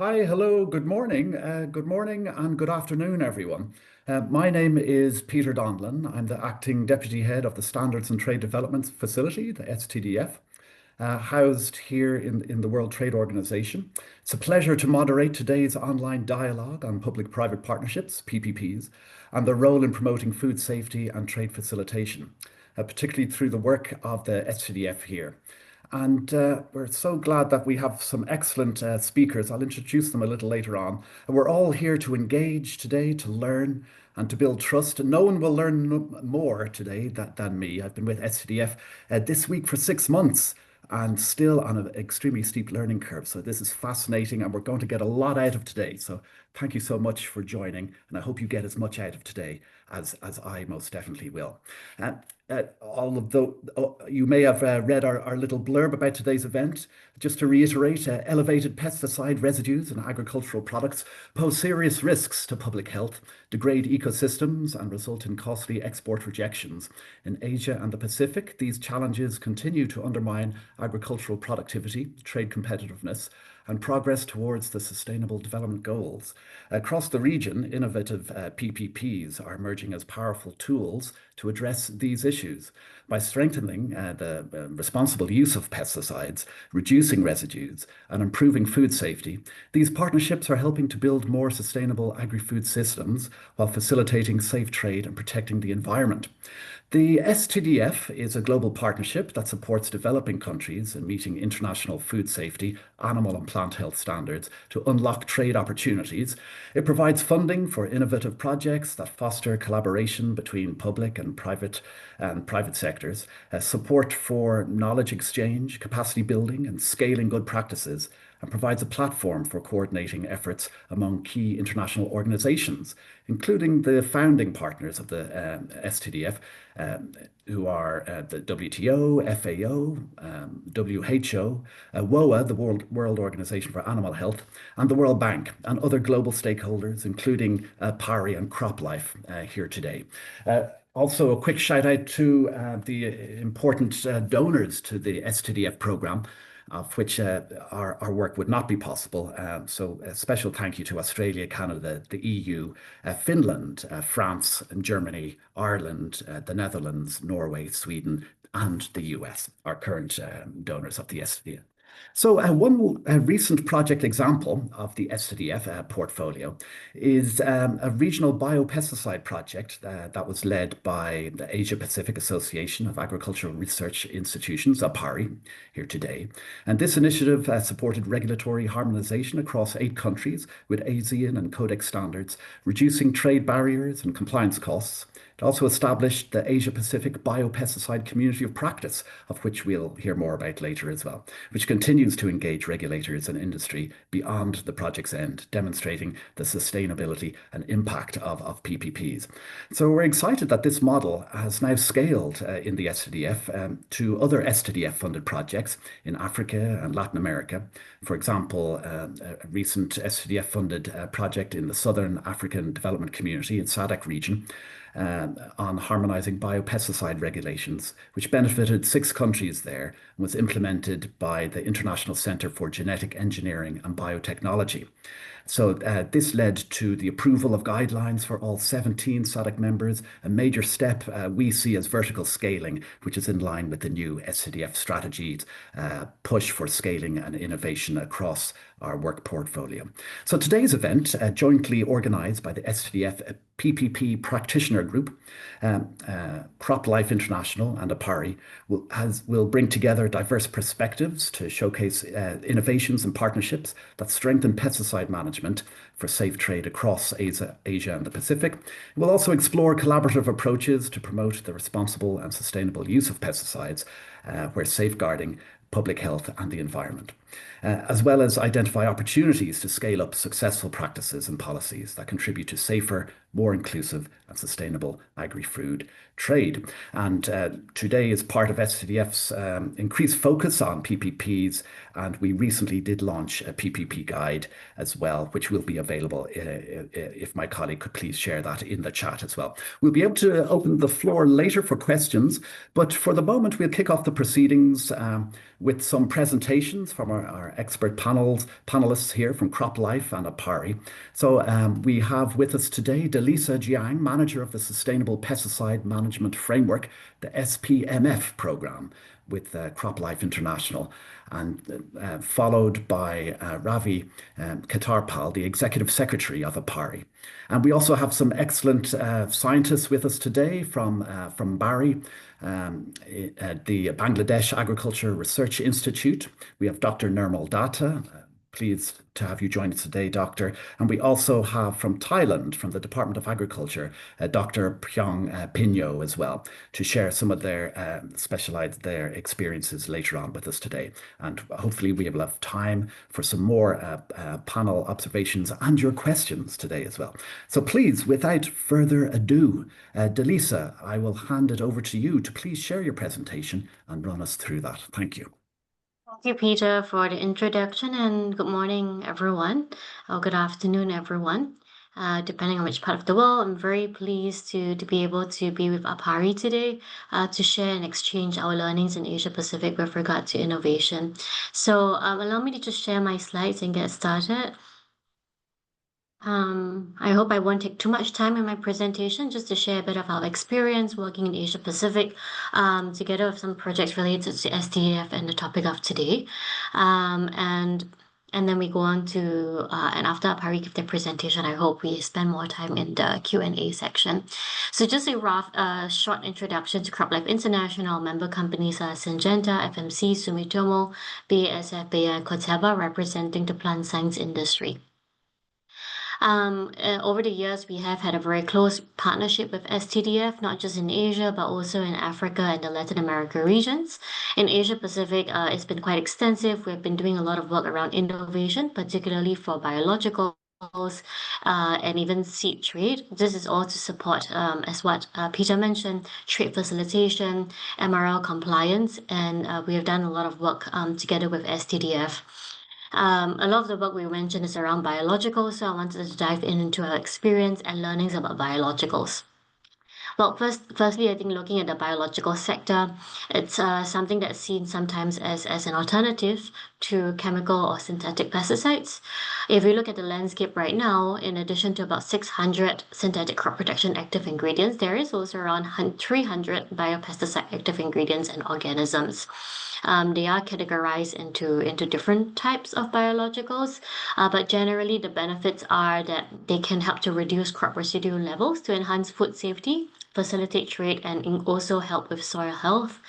Hi, hello, good morning. Good morning and good afternoon, everyone. My name is Peter Donlan. I'm the acting deputy head of the Standards and Trade Development Facility, the STDF, housed here in the World Trade Organization. It's a pleasure to moderate today's online dialogue on public-private partnerships, PPPs, and their role in promoting food safety and trade facilitation, particularly through the work of the STDF here. And we're so glad that we have some excellent speakers. I'll introduce them a little later on. And we're all here to engage today, to learn and to build trust. And no one will learn more today than me. I've been with SCDF this week for 6 months and still on an extremely steep learning curve. So this is fascinating and we're going to get a lot out of today. So thank you so much for joining. And I hope you get as much out of today as I most definitely will. You may have read our little blurb about today's event. Just to reiterate, elevated pesticide residues in agricultural products pose serious risks to public health, degrade ecosystems, and result in costly export rejections. In Asia and the Pacific, these challenges continue to undermine agricultural productivity, trade competitiveness, and progress towards the Sustainable Development Goals. Across the region, innovative PPPs are emerging as powerful tools to address these issues. By strengthening the responsible use of pesticides, reducing residues, and improving food safety, these partnerships are helping to build more sustainable agri-food systems while facilitating safe trade and protecting the environment. The STDF is a global partnership that supports developing countries in meeting international food safety, animal and plant health standards to unlock trade opportunities. It provides funding for innovative projects that foster collaboration between public and private sectors, support for knowledge exchange, capacity building, and scaling good practices, and provides a platform for coordinating efforts among key international organizations, including the founding partners of the STDF, who are the WTO, FAO, WHO, WOA, the World Organization for Animal Health, and the World Bank, and other global stakeholders, including PARI and CropLife here today. Also, a quick shout out to the important donors to the STDF program, of which our work would not be possible. So a special thank you to Australia, Canada, the EU, Finland, France, and Germany, Ireland, the Netherlands, Norway, Sweden, and the US, our current donors of the STDF. So one recent project example of the STDF portfolio is a regional biopesticide project that was led by the Asia Pacific Association of Agricultural Research Institutions, APARI, here today. And this initiative supported regulatory harmonization across 8 countries with ASEAN and Codex standards, reducing trade barriers and compliance costs. It also established the Asia-Pacific Biopesticide Community of Practice, of which we'll hear more about later as well, which continues to engage regulators and industry beyond the project's end, demonstrating the sustainability and impact of PPPs. So we're excited that this model has now scaled in the STDF to other STDF-funded projects in Africa and Latin America. For example, a recent STDF-funded project in the Southern African Development Community in SADC region, on harmonizing biopesticide regulations, which benefited 6 countries there and was implemented by the International Center for Genetic Engineering and Biotechnology. So this led to the approval of guidelines for all 17 SADC members, a major step we see as vertical scaling, which is in line with the new SCDF strategy's push for scaling and innovation across our work portfolio. So today's event, jointly organized by the SCDF PPP Practitioner Group, CropLife International and APARI, will bring together diverse perspectives to showcase innovations and partnerships that strengthen pesticide management for safe trade across Asia and the Pacific. We'll also explore collaborative approaches to promote the responsible and sustainable use of pesticides, where safeguarding public health and the environment, as well as identify opportunities to scale up successful practices and policies that contribute to safer, more inclusive and sustainable agri-food trade. And today is part of SCDF's increased focus on PPPs, and we recently did launch a PPP guide as well, which will be available if my colleague could please share that in the chat as well. We'll be able to open the floor later for questions, but for the moment we'll kick off the proceedings with some presentations from our expert panelists here from CropLife and Apari. So we have with us today Delisa Jiang, manager of the Sustainable Pesticide Management Framework, the SPMF program with CropLife International, and followed by Ravi Katarpal, the executive secretary of Apari. And we also have some excellent scientists with us today from Bari, the Bangladesh Agriculture Research Institute. We have Dr. Nirmal Datta. Pleased to have you join us today, Doctor. And we also have from Thailand, from the Department of Agriculture, Dr. Pyong Pinyo as well, to share some of their experiences later on with us today. And hopefully we will have time for some more panel observations and your questions today as well. So please, without further ado, Delisa, I will hand it over to you to please share your presentation and run us through that. Thank you. Thank you, Peter, for the introduction, and good morning, everyone, or good afternoon, everyone. Depending on which part of the world, I'm very pleased to be able to be with Apari today to share and exchange our learnings in Asia Pacific with regard to innovation. So allow me to just share my slides and get started. I hope I won't take too much time in my presentation, just to share a bit of our experience working in Asia Pacific, together with some projects related to SDF and the topic of today. And then we go on to, and after Apari give their presentation, I hope we spend more time in the Q&A section. So just a rough, short introduction to CropLife International. Member companies are Syngenta, FMC, Sumitomo, BASF, Bayer, and Corteva, representing the plant science industry. Over the years, we have had a very close partnership with STDF, not just in Asia, but also in Africa and the Latin America regions. In Asia Pacific, it's been quite extensive. We've been doing a lot of work around innovation, particularly for biologicals, and even seed trade. This is all to support, as what Peter mentioned, trade facilitation, MRL compliance, and we have done a lot of work together with STDF. A lot of the work we mentioned is around biologicals, so I wanted to dive into our experience and learnings about biologicals. Well, firstly, I think looking at the biological sector, it's something that's seen sometimes as an alternative to chemical or synthetic pesticides. If we look at the landscape right now, in addition to about 600 synthetic crop protection active ingredients, there is also around 300 biopesticide active ingredients and organisms. They are categorized into different types of biologicals, but generally the benefits are that they can help to reduce crop residue levels to enhance food safety, facilitate trade, and also help with soil health.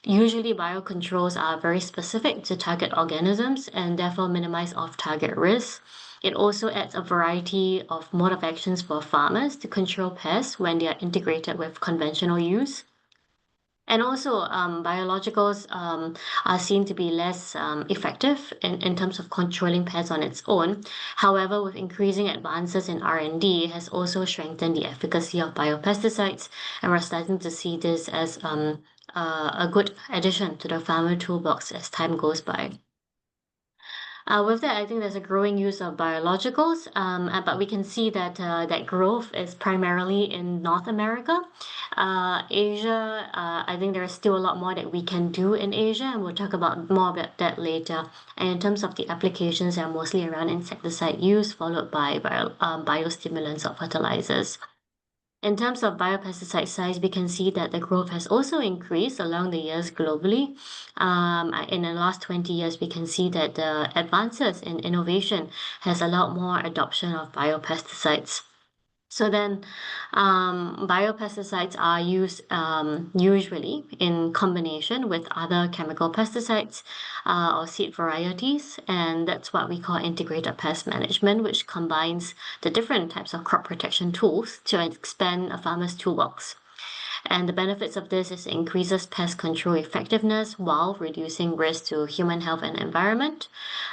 Usually biocontrols are very specific to target organisms and therefore minimize off-target risks. It also adds a variety of mode of actions for farmers to control pests when they are integrated with conventional use. And also, biologicals are seen to be less effective in terms of controlling pests on its own. However, with increasing advances in R&D, it has also strengthened the efficacy of biopesticides, and we're starting to see this as a good addition to the farmer toolbox as time goes by. With that, I think there's a growing use of biologicals, but we can see that that growth is primarily in North America. Asia, I think there's still a lot more that we can do in Asia, and we'll talk more about that later. And in terms of the applications, they're mostly around insecticide use, followed by biostimulants or fertilizers. In terms of biopesticide size, we can see that the growth has also increased along the years globally. In the last 20 years, we can see that the advances in innovation has allowed more adoption of biopesticides. So then, biopesticides are used usually in combination with other chemical pesticides or seed varieties, and that's what we call integrated pest management, which combines the different types of crop protection tools to expand a farmer's toolbox. And the benefits of this is it increases pest control effectiveness while reducing risk to human health and environment.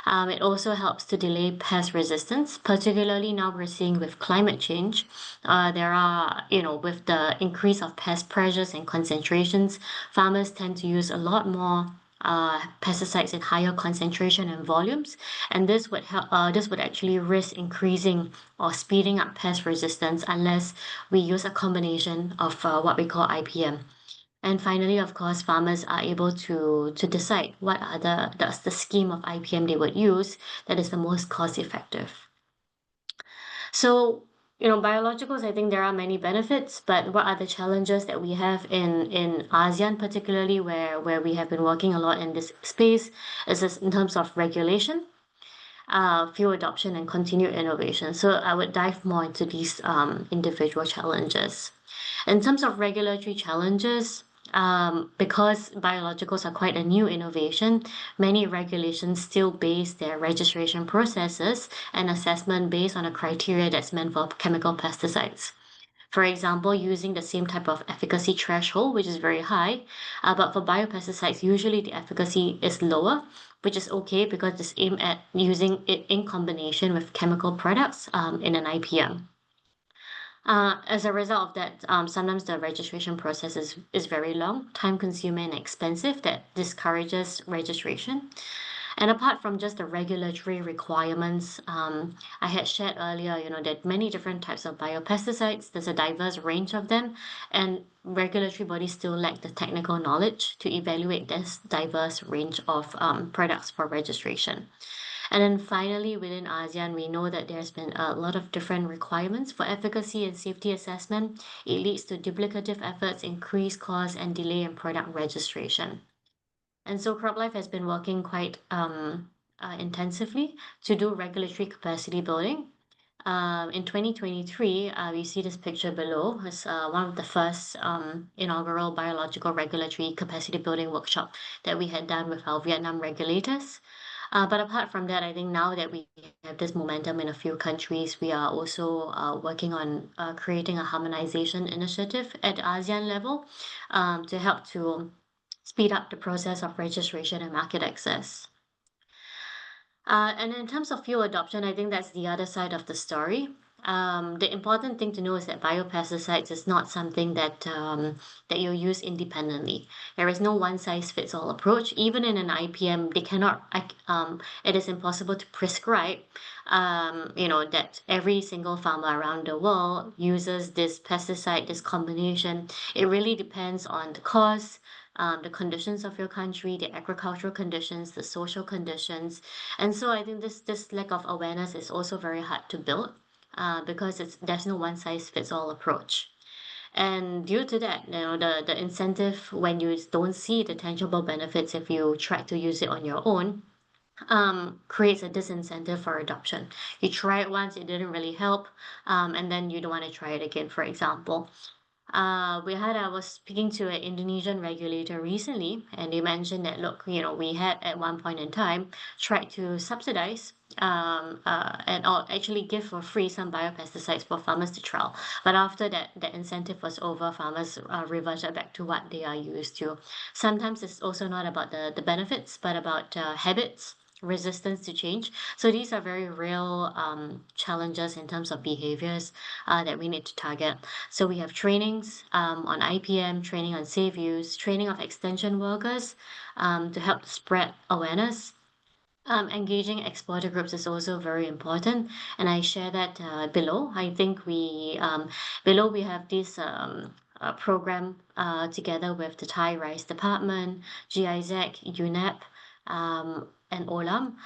It also helps to delay pest resistance, particularly now we're seeing with climate change. There are, with the increase of pest pressures and concentrations, farmers tend to use a lot more pesticides in higher concentration and volumes, and this would help. This would actually risk increasing or speeding up pest resistance unless we use a combination of what we call IPM. And finally, of course, farmers are able to decide what are the scheme of IPM they would use that is the most cost effective. So, biologicals, I think there are many benefits, but what are the challenges that we have in ASEAN, particularly where we have been working a lot in this space, is this in terms of regulation, fuel adoption, and continued innovation. So I would dive more into these individual challenges. In terms of regulatory challenges, because biologicals are quite a new innovation, many regulations still base their registration processes and assessment based on a criteria that's meant for chemical pesticides. For example, using the same type of efficacy threshold, which is very high, but for biopesticides, usually the efficacy is lower, which is okay because it's aimed at using it in combination with chemical products in an IPM. As a result of that, sometimes the registration process is very long, time consuming, and expensive that discourages registration. And apart from just the regulatory requirements, I had shared earlier, that many different types of biopesticides, there's a diverse range of them, and regulatory bodies still lack the technical knowledge to evaluate this diverse range of products for registration. And then finally, within ASEAN, we know that there's been a lot of different requirements for efficacy and safety assessment. It leads to duplicative efforts, increased costs, and delay in product registration. And so CropLife has been working quite intensively to do regulatory capacity building. In 2023, we see this picture below as one of the first inaugural biological regulatory capacity building workshop that we had done with our Vietnam regulators. But apart from that, I think now that we have this momentum in a few countries, we are also working on creating a harmonization initiative at ASEAN level to help to speed up the process of registration and market access. And in terms of fuel adoption, I think that's the other side of the story. The important thing to know is that biopesticides is not something that you use independently. There is no one size fits all approach. Even in an IPM, it is impossible to prescribe, that every single farmer around the world uses this pesticide, this combination. It really depends on the cost, the conditions of your country, the agricultural conditions, the social conditions. And so I think this lack of awareness is also very hard to build because there's no one size fits all approach. And due to that, the incentive when you don't see the tangible benefits if you try to use it on your own, creates a disincentive for adoption. You try it once, it didn't really help, and then you don't want to try it again, for example. I was speaking to an Indonesian regulator recently, and they mentioned that, look, we had at one point in time tried to subsidize and or actually give for free some biopesticides for farmers to trial. But after that, the incentive was over, farmers reverted back to what they are used to. Sometimes it's also not about the benefits, but about habits, resistance to change. So these are very real challenges in terms of behaviors that we need to target. So we have trainings on IPM, training on safe use, training of extension workers to help spread awareness. Engaging exporter groups is also very important, and I share that below. I think below we have this program together with the Thai Rice Department, GIZ, UNEP, and OLAM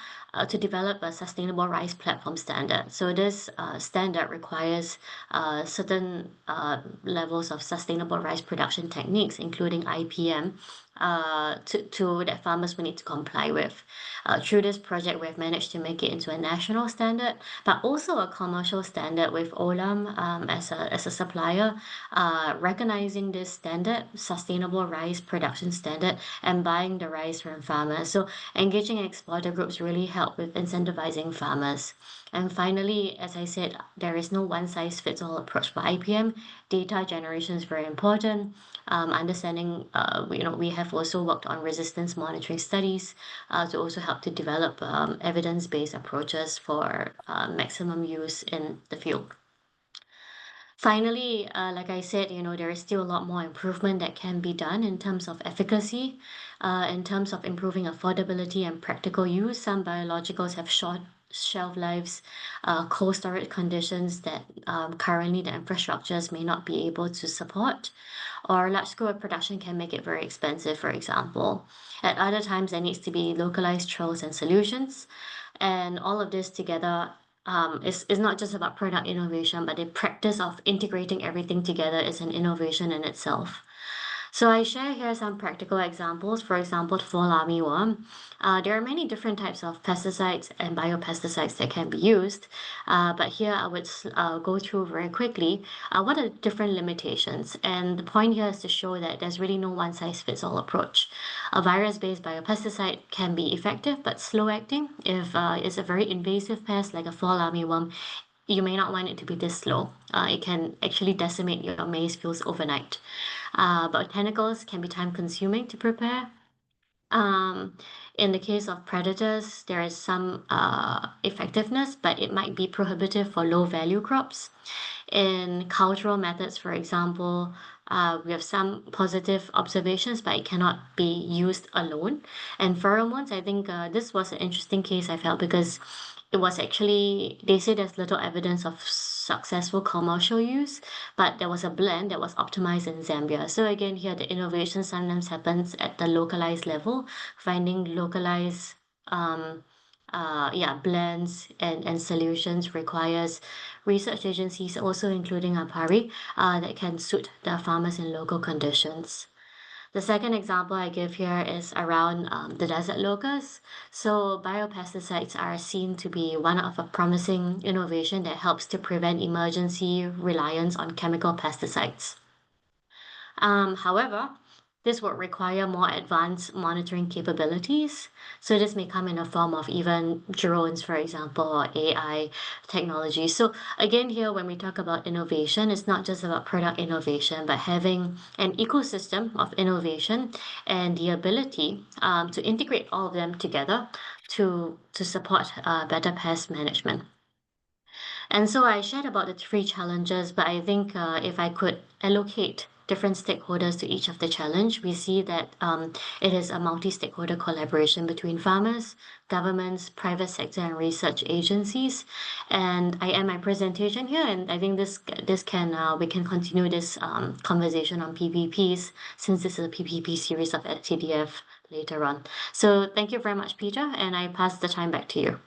to develop a sustainable rice platform standard. So this standard requires certain levels of sustainable rice production techniques, including IPM, that farmers will need to comply with. Through this project, we've managed to make it into a national standard, but also a commercial standard with Olam as a supplier, recognizing this standard, sustainable rice production standard, and buying the rice from farmers. So engaging exporter groups really help with incentivizing farmers. And finally, as I said, there is no one size fits all approach for IPM. Data generation is very important. Understanding, we have also worked on resistance monitoring studies to also help to develop evidence-based approaches for maximum use in the field. Finally, like I said, there is still a lot more improvement that can be done in terms of efficacy, in terms of improving affordability and practical use. Some biologicals have shelf lives, cold storage conditions that currently the infrastructures may not be able to support, or large scale production can make it very expensive, for example. At other times, there needs to be localized trials and solutions. And all of this together is not just about product innovation, but the practice of integrating everything together is an innovation in itself. So I share here some practical examples. For example, fall armyworm. There are many different types of pesticides and biopesticides that can be used, but here I would go through very quickly what are the different limitations. And the point here is to show that there's really no one-size-fits-all approach. A virus-based biopesticide can be effective but slow acting. If it's a very invasive pest like a fall armyworm, you may not want it to be this slow. It can actually decimate your maize fields overnight. Botanicals can be time consuming to prepare. Um, in the case of predators, there is some effectiveness, but it might be prohibitive for low value crops. In cultural methods, for example, we have some positive observations, but it cannot be used alone. And pheromones, I think this was an interesting case I felt because it was actually, they say there's little evidence of successful commercial use, but there was a blend that was optimized in Zambia. So again, here the innovation sometimes happens at the localized level, finding localized blends and solutions requires research agencies, also including APARI, that can suit the farmers in local conditions. The second example I give here is around the desert locusts. So biopesticides are seen to be one of a promising innovation that helps to prevent emergency reliance on chemical pesticides. However, this would require more advanced monitoring capabilities. So this may come in a form of even drones, for example, or AI technology. So again, here when we talk about innovation, it's not just about product innovation, but having an ecosystem of innovation and the ability to integrate all of them together to support better pest management. And so I shared about the three challenges, but I think if I could allocate different stakeholders to each of the challenge, we see that it is a multi-stakeholder collaboration between farmers, governments, private sector, and research agencies. And I end my presentation here, and I think this can we can continue this conversation on PPPs since this is a PPP series of TDF later on. So thank you very much, Peter, and I pass the time back to you.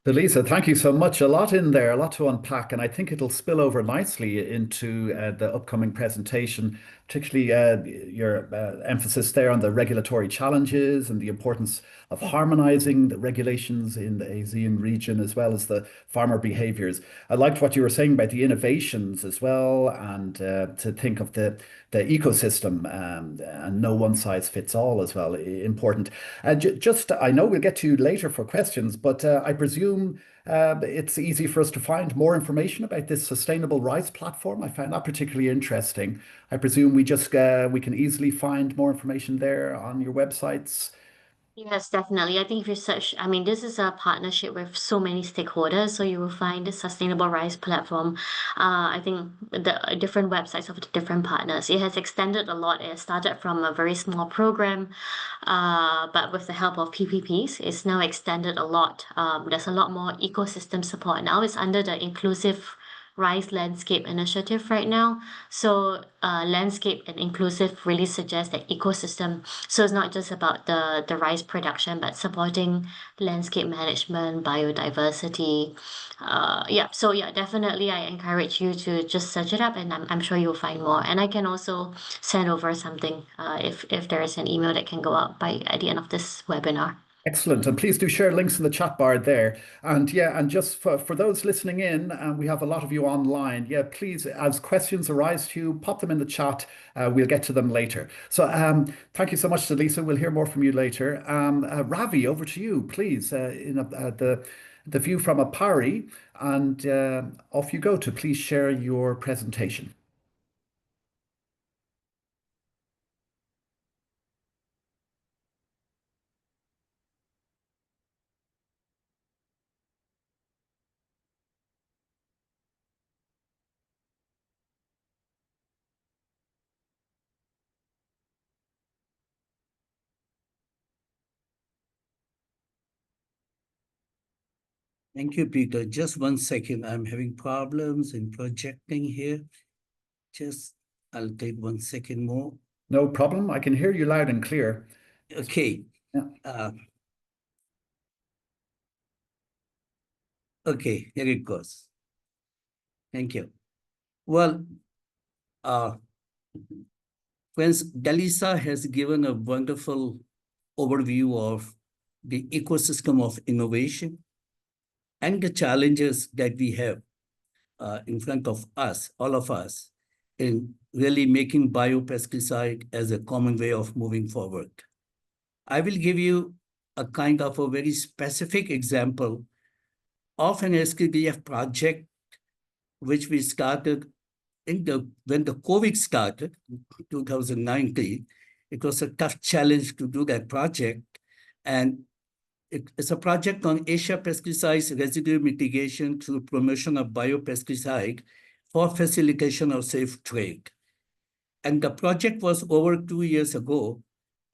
So Lisa, thank you so much. A lot in there, a lot to unpack, and I think it'll spill over nicely into the upcoming presentation, particularly your emphasis there on the regulatory challenges and the importance of harmonizing the regulations in the ASEAN region as well as the farmer behaviors. I liked what you were saying about the innovations as well, and to think of the ecosystem and no one size fits all as well. Important. Just, I know we'll get to you later for questions, but I presume it's easy for us to find more information about this sustainable rice platform. I found that particularly interesting. I presume we can easily find more information there on your websites. Yes, definitely. I think if you search, I mean, this is a partnership with so many stakeholders, so you will find the Sustainable Rice platform. I think the different websites of the different partners. It has extended a lot. It started from a very small program, but with the help of PPPs, it's now extended a lot. There's a lot more ecosystem support now. It's under the Inclusive Rice Landscape Initiative right now. So, landscape and inclusive really suggests that ecosystem. So it's not just about the rice production, but supporting landscape management, biodiversity. So yeah, definitely I encourage you to just search it up, and I'm sure you'll find more. And I can also send over something if there is an email that can go out by at the end of this webinar. Excellent. And please do share links in the chat bar there. And yeah, and just for those listening in, we have a lot of you online. Yeah, please, as questions arise to you, pop them in the chat. We'll get to them later. So thank you so much to Lisa. We'll hear more from you later. Ravi, over to you, please, the view from Apari. And off you go to please share your presentation. Thank you, Peter. Just 1 second. I'm having problems in projecting here. Just, I'll take 1 second more. No problem. I can hear you loud and clear. Okay. Yeah. Uh, okay, here it goes. Thank you. Well, uh, friends, Dalisa has given a wonderful overview of the ecosystem of innovation and the challenges that we have in front of us, all of us, in really making biopesticide as a common way of moving forward. I will give you a kind of a very specific example of an SKDF project which we started when the COVID started, 2019. It was a tough challenge to do that project. And it's a project on Asia pesticides residue mitigation through promotion of biopesticide for facilitation of safe trade. And the project was over 2 years ago.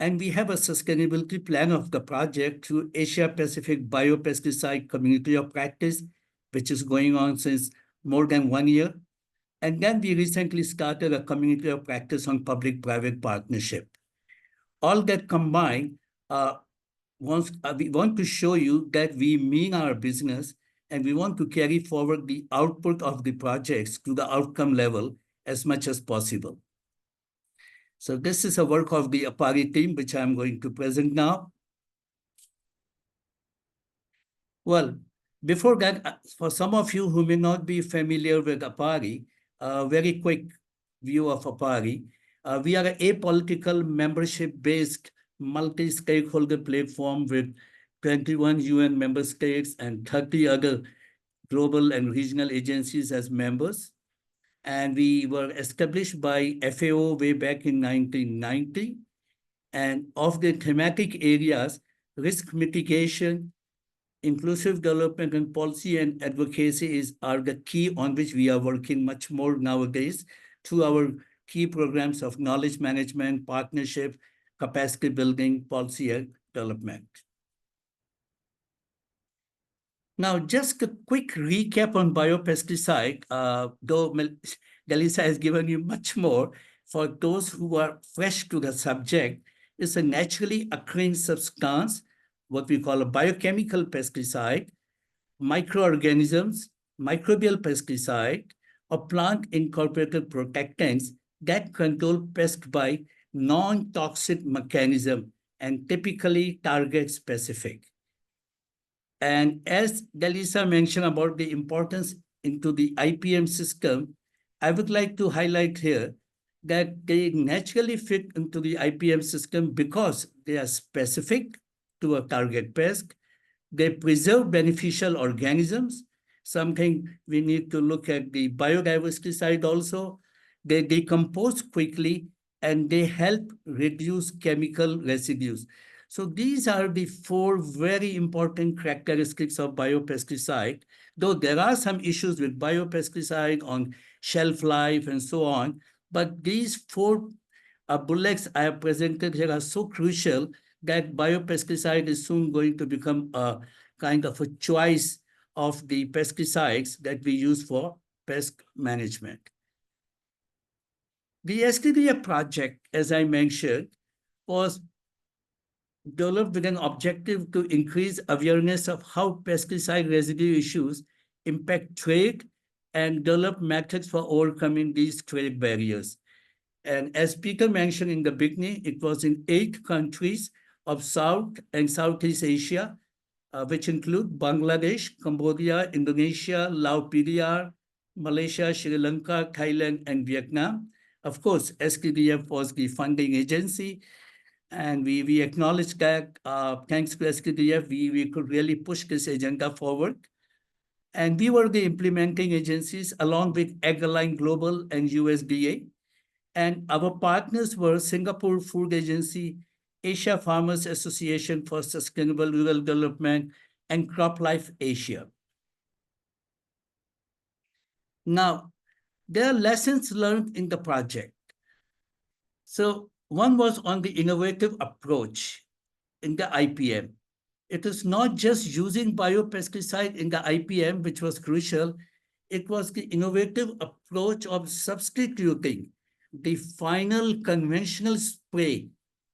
And we have a sustainability plan of the project through Asia Pacific Biopesticide Community of Practice, which is going on since more than 1 year. And then we recently started a community of practice on public-private partnership. All that combined, we want to show you that we mean our business and we want to carry forward the output of the projects to the outcome level as much as possible. So this is a work of the APARI team, which I'm going to present now. Well, before that, for some of you who may not be familiar with APARI, a very quick view of APARI. We are an apolitical membership-based multi-stakeholder platform with 21 UN member states and 30 other global and regional agencies as members. And we were established by FAO way back in 1990. And of the thematic areas, risk mitigation, inclusive development and policy and advocacy are the key on which we are working much more nowadays through our key programs of knowledge management, partnership, capacity building, policy and development. Now, just a quick recap on biopesticide, though Galisa has given you much more. For those who are fresh to the subject, it's a naturally occurring substance, what we call a biochemical pesticide, microorganisms, microbial pesticide, or plant-incorporated protectants that control pest by non-toxic mechanism and typically target-specific. And as Dalisa mentioned about the importance into the IPM system, I would like to highlight here that they naturally fit into the IPM system because they are specific to a target pest. They preserve beneficial organisms, something we need to look at the biodiversity side also. They decompose quickly and they help reduce chemical residues. So these are the four very important characteristics of biopesticide, though there are some issues with biopesticide on shelf life and so on, but these four bullets I have presented here are so crucial that biopesticide is soon going to become a kind of a choice of the pesticides that we use for pest management. The STDA project, as I mentioned, was developed with an objective to increase awareness of how pesticide residue issues impact trade and develop methods for overcoming these trade barriers. And as Peter mentioned in the beginning, it was in 8 countries of South and Southeast Asia, which include Bangladesh, Cambodia, Indonesia, Laos, PDR, Malaysia, Sri Lanka, Thailand, and Vietnam. Of course, STDF was the funding agency, and we acknowledge that thanks to STDF, we could really push this agenda forward. And we were the implementing agencies along with AgAlign Global and USDA. And our partners were Singapore Food Agency, Asia Farmers Association for Sustainable Rural Development, and CropLife Asia. Now, there are lessons learned in the project. So one was on the innovative approach in the IPM. It is not just using biopesticide in the IPM, which was crucial. It was the innovative approach of substituting the final conventional spray,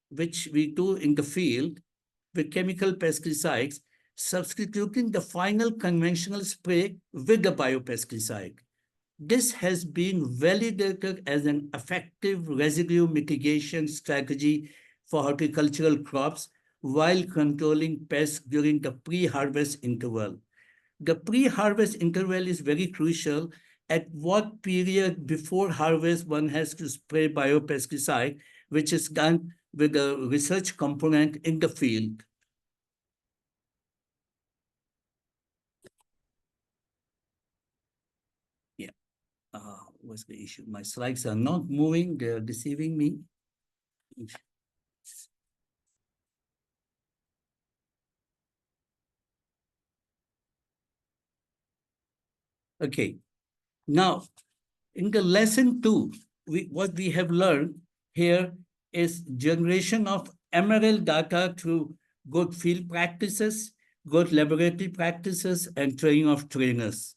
which we do in the field with chemical pesticides, substituting the final conventional spray with the biopesticide. This has been validated as an effective residue mitigation strategy for horticultural crops while controlling pests during the pre-harvest interval. The pre-harvest interval is very crucial. At what period before harvest one has to spray biopesticide, which is done with a research component in the field. Yeah, what's the issue? My slides are not moving, they're deceiving me. Okay, now in the lesson 2, what we have learned here is generation of emerald data through good field practices, good laboratory practices, and training of trainers.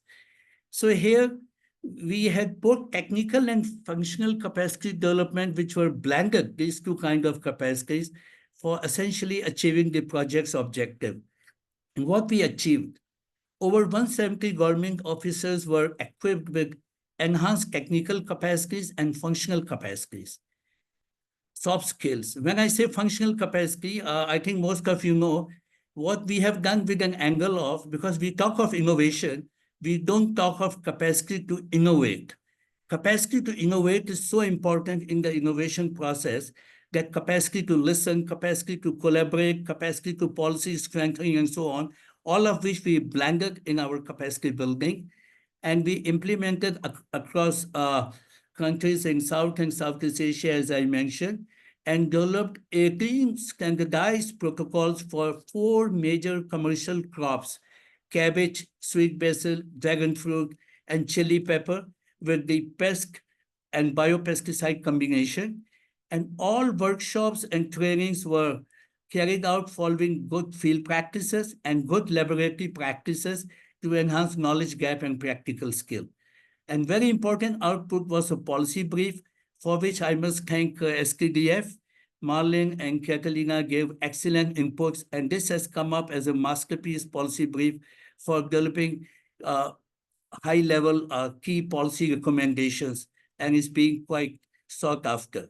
So here we had both technical and functional capacity development, which were blended, these two kinds of capacities, for essentially achieving the project's objective. And what we achieved, over 170 government officers were equipped with enhanced technical capacities and functional capacities. Soft skills. When I say functional capacity, I think most of you know what we have done with an angle of, because we talk of innovation, we don't talk of capacity to innovate. Capacity to innovate is so important in the innovation process, that capacity to listen, capacity to collaborate, capacity to policy strengthening, and so on, all of which we blended in our capacity building. And we implemented across countries in South and Southeast Asia, as I mentioned, and developed 18 standardized protocols for 4 major commercial crops: cabbage, sweet basil, dragon fruit, and chili pepper, with the pest and biopesticide combination. And all workshops and trainings were carried out following good field practices and good laboratory practices to enhance knowledge gap and practical skill. And very important output was a policy brief, for which I must thank STDF. Marlene and Catalina gave excellent inputs, and this has come up as a masterpiece policy brief for developing high-level key policy recommendations, and is being quite sought after.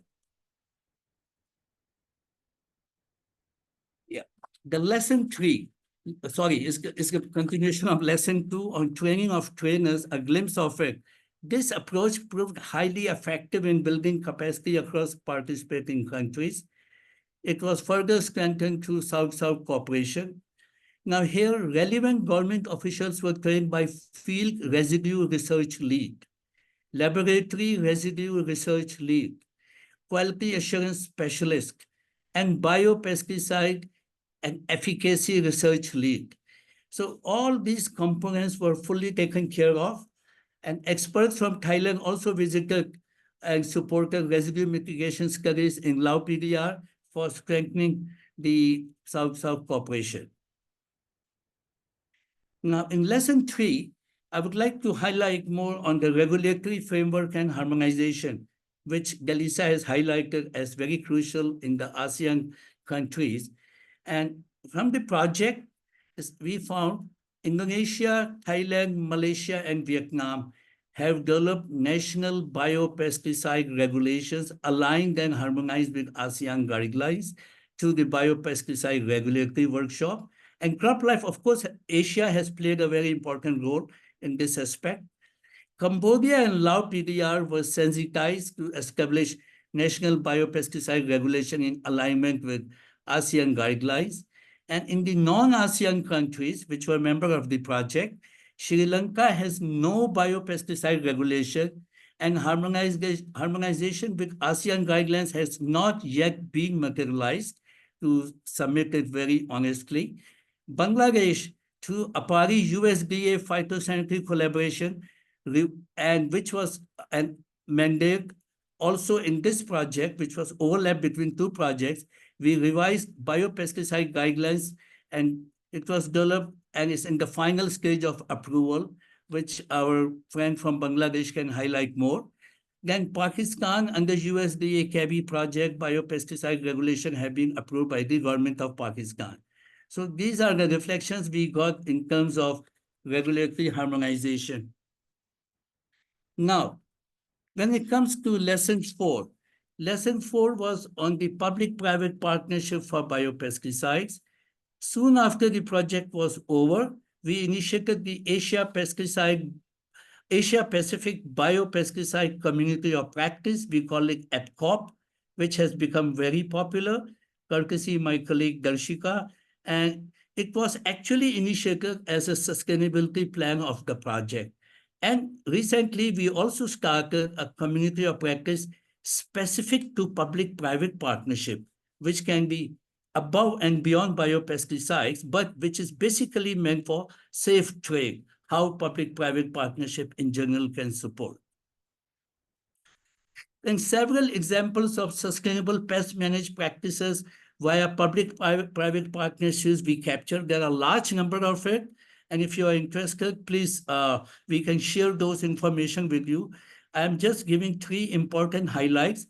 Yeah, the lesson 3, sorry, is a continuation of lesson 2 on training of trainers, a glimpse of it. This approach proved highly effective in building capacity across participating countries. It was further strengthened through South-South cooperation. Now here, relevant government officials were trained by Field Residue Research Lead, Laboratory Residue Research Lead, Quality Assurance Specialist, and Biopesticide and Efficacy Research Lead. So all these components were fully taken care of, and experts from Thailand also visited and supported residue mitigation studies in Lao PDR for strengthening the South-South cooperation. Now, in lesson 3, I would like to highlight more on the regulatory framework and harmonization, which Delisa has highlighted as very crucial in the ASEAN countries. And from the project, we found Indonesia, Thailand, Malaysia, and Vietnam have developed national biopesticide regulations aligned and harmonized with ASEAN guidelines through the biopesticide regulatory workshop. And CropLife, of course, Asia has played a very important role in this aspect. Cambodia and Lao PDR were sensitized to establish national biopesticide regulation in alignment with ASEAN guidelines. And in the non-ASEAN countries, which were members of the project, Sri Lanka has no biopesticide regulation, and harmonization with ASEAN guidelines has not yet been materialized, to submit it very honestly. Bangladesh, through APARI USDA phytosanitary collaboration, and which was a mandate also in this project, which was overlap between 2 projects, we revised biopesticide guidelines and It was developed and is in the final stage of approval, which our friend from Bangladesh can highlight more. Then Pakistan under USDA KABI project biopesticide regulation have been approved by the government of Pakistan. So these are the reflections we got in terms of regulatory harmonization. Now, when it comes to lesson 4 was on the public-private partnership for biopesticides. Soon after the project was over, we initiated the Asia Pacific Biopesticide Community of Practice, we call it APCOP, which has become very popular, courtesy my colleague Darshika. And it was actually initiated as a sustainability plan of the project. And recently, we also started a community of practice specific to public-private partnership, which can be above and beyond biopesticides, but which is basically meant for safe trade, how public-private partnership in general can support. And several examples of sustainable pest management practices via public-private partnerships we capture. There are a large number of it. And if you are interested, please, we can share those information with you. I'm just giving 3 important highlights.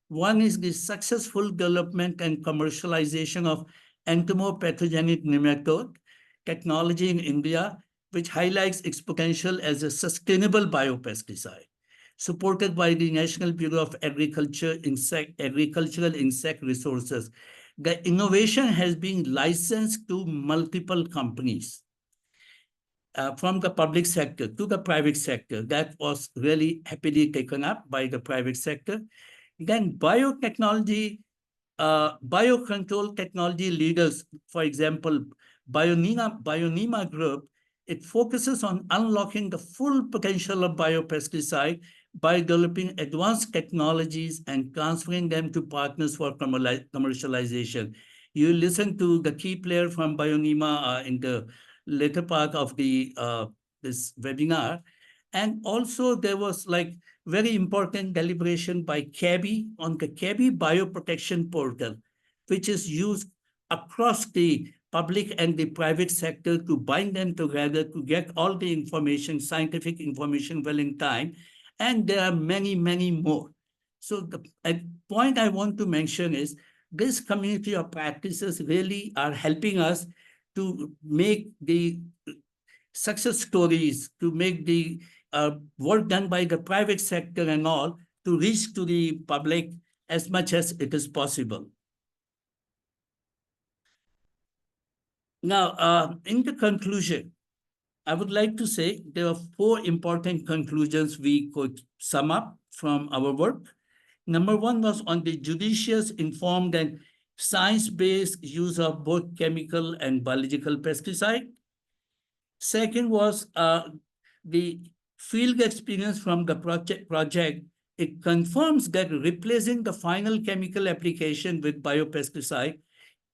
One is the successful development and commercialization of entomopathogenic nematode technology in India, which highlights its potential as a sustainable biopesticide, supported by the National Bureau of Agricultural Insect Resources. The innovation has been licensed to multiple companies. From the public sector to the private sector. That was really happily taken up by the private sector. Then biotechnology, biocontrol technology leaders, for example, Bionema Group, it focuses on unlocking the full potential of biopesticide by developing advanced technologies and transferring them to partners for commercialization. You listen to the key player from Bionema in the later part of the this webinar. And also there was like very important deliberation by KABI on the KABI bioprotection portal, which is used across the public and the private sector to bind them together to get all the information, scientific information well in time. And there are many, many more. So the point I want to mention is this community of practices really are helping us to make the success stories, to make the work done by the private sector and all, to reach to the public as much as it is possible. Now, in the conclusion, I would like to say there are 4 important conclusions we could sum up from our work. Number 1 was on the judicious, informed, and science-based use of both chemical and biological pesticide. Second was the field experience from the project. It confirms that replacing the final chemical application with biopesticide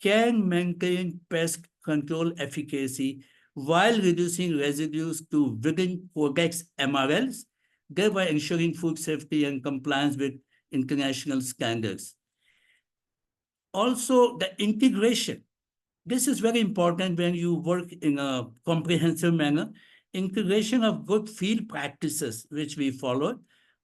can maintain pest control efficacy while reducing residues to within Codex MRLs, thereby ensuring food safety and compliance with international standards. Also, the integration. This is very important when you work in a comprehensive manner. Integration of good field practices, which we followed,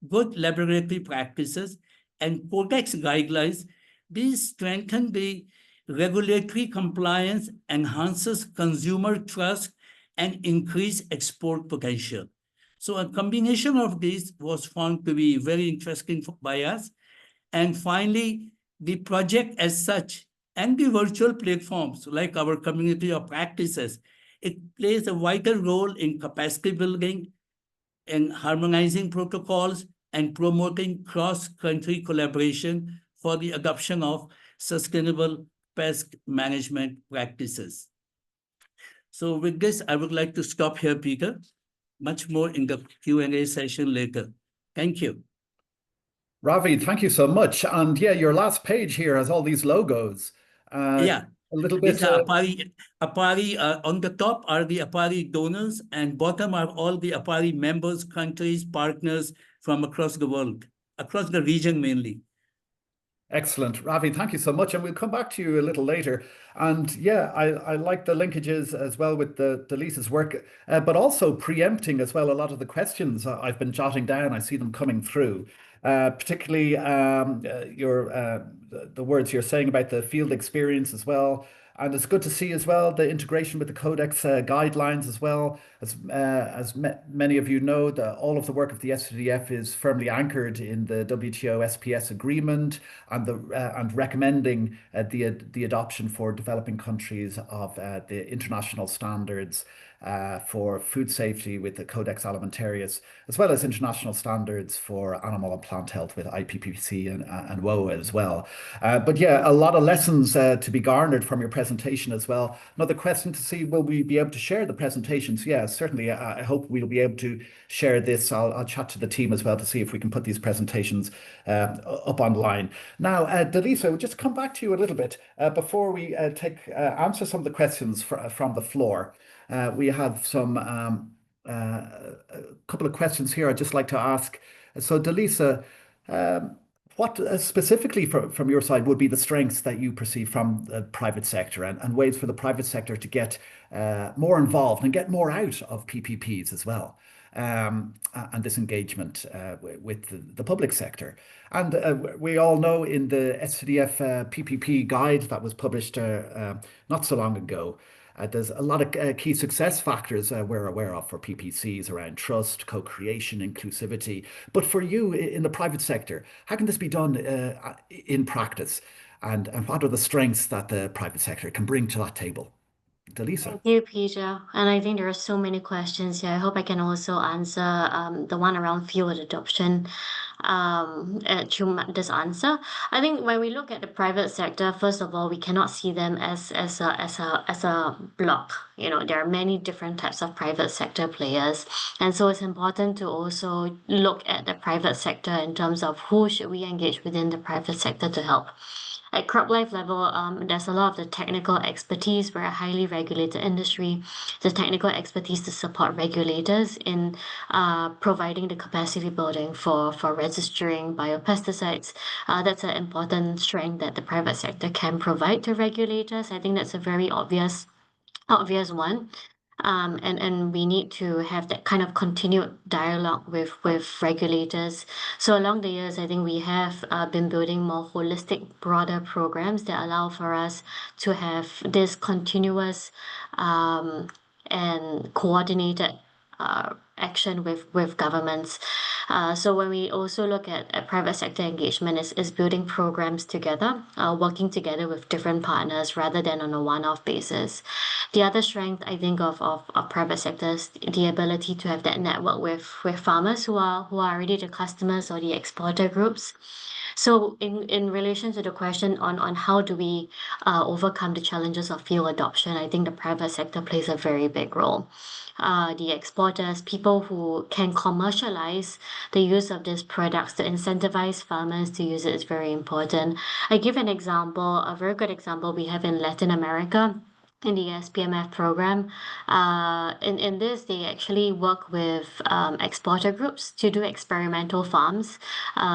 good laboratory practices, and Codex guidelines. These strengthen the regulatory compliance, enhances consumer trust, and increase export potential. So a combination of these was found to be very interesting by us. And finally, the project as such and the virtual platforms like our community of practices, it plays a vital role in capacity building, in harmonizing protocols, and promoting cross-country collaboration for the adoption of sustainable pest management practices. So with this, I would like to stop here, Peter. Much more in the Q&A session later. Thank you. Ravi, thank you so much. And yeah, your last page here has all these logos. Yeah. A little bit. These are APARI, on the top are the APARI donors, and bottom are all the APARI members, countries, partners from across the world, across the region mainly. Excellent. Ravi, thank you so much. And we'll come back to you a little later. And yeah, I like the linkages as well with the Lisa's work, but also preempting as well a lot of the questions I've been jotting down. I see them coming through, particularly the words you're saying about the field experience as well. And it's good to see as well the integration with the Codex guidelines as well. As many of you know, all of the work of the SCDF is firmly anchored in the WTO SPS agreement and recommending the adoption for developing countries of the international standards for food safety with the Codex Alimentarius, as well as international standards for animal and plant health with IPPC and WOA as well. But yeah, a lot of lessons to be garnered from your presentation as well. Another question to see, will we be able to share the presentations? Yeah, certainly. I hope we'll be able to share this. I'll chat to the team as well to see if we can put these presentations up online. Now, Delisa, we'll just come back to you a little bit before we answer some of the questions from the floor. We have a couple of questions here I'd just like to ask. So, Delisa, what specifically from your side would be the strengths that you perceive from the private sector and ways for the private sector to get more involved and get more out of PPPs as well? And this engagement with the public sector. And we all know in the SCDF PPP guide that was published not so long ago, there's a lot of key success factors we're aware of for PPCs around trust, co-creation, inclusivity. But for you in the private sector, how can this be done in practice? And what are the strengths that the private sector can bring to that table? Delisa. Thank you, Peter. And I think there are so many questions here. I hope I can also answer the one around field adoption to this answer. I think when we look at the private sector, first of all, we cannot see them as a block. You know, there are many different types of private sector players, and so it's important to also look at the private sector in terms of who should we engage within the private sector to help. At crop life level, there's a lot of the technical expertise. We're a highly regulated industry. The technical expertise to support regulators in providing the capacity building for registering biopesticides. That's an important strength that the private sector can provide to regulators. I think that's a very obvious one. And we need to have that kind of continued dialogue with regulators. So along the years, I think we have been building more holistic, broader programs that allow for us to have this continuous and coordinated action with governments. So when we also look at private sector engagement is building programs together, working together with different partners rather than on a one-off basis. The other strength I think of private sector is the ability to have that network with farmers who are already the customers or the exporter groups. So in relation to the question on how do we overcome the challenges of field adoption, I think the private sector plays a very big role. The exporters, people who can commercialize the use of these products to incentivize farmers to use it is very important. I give an example, a very good example we have in Latin America in the SPMF program. In this, they actually work with exporter groups to do experimental farms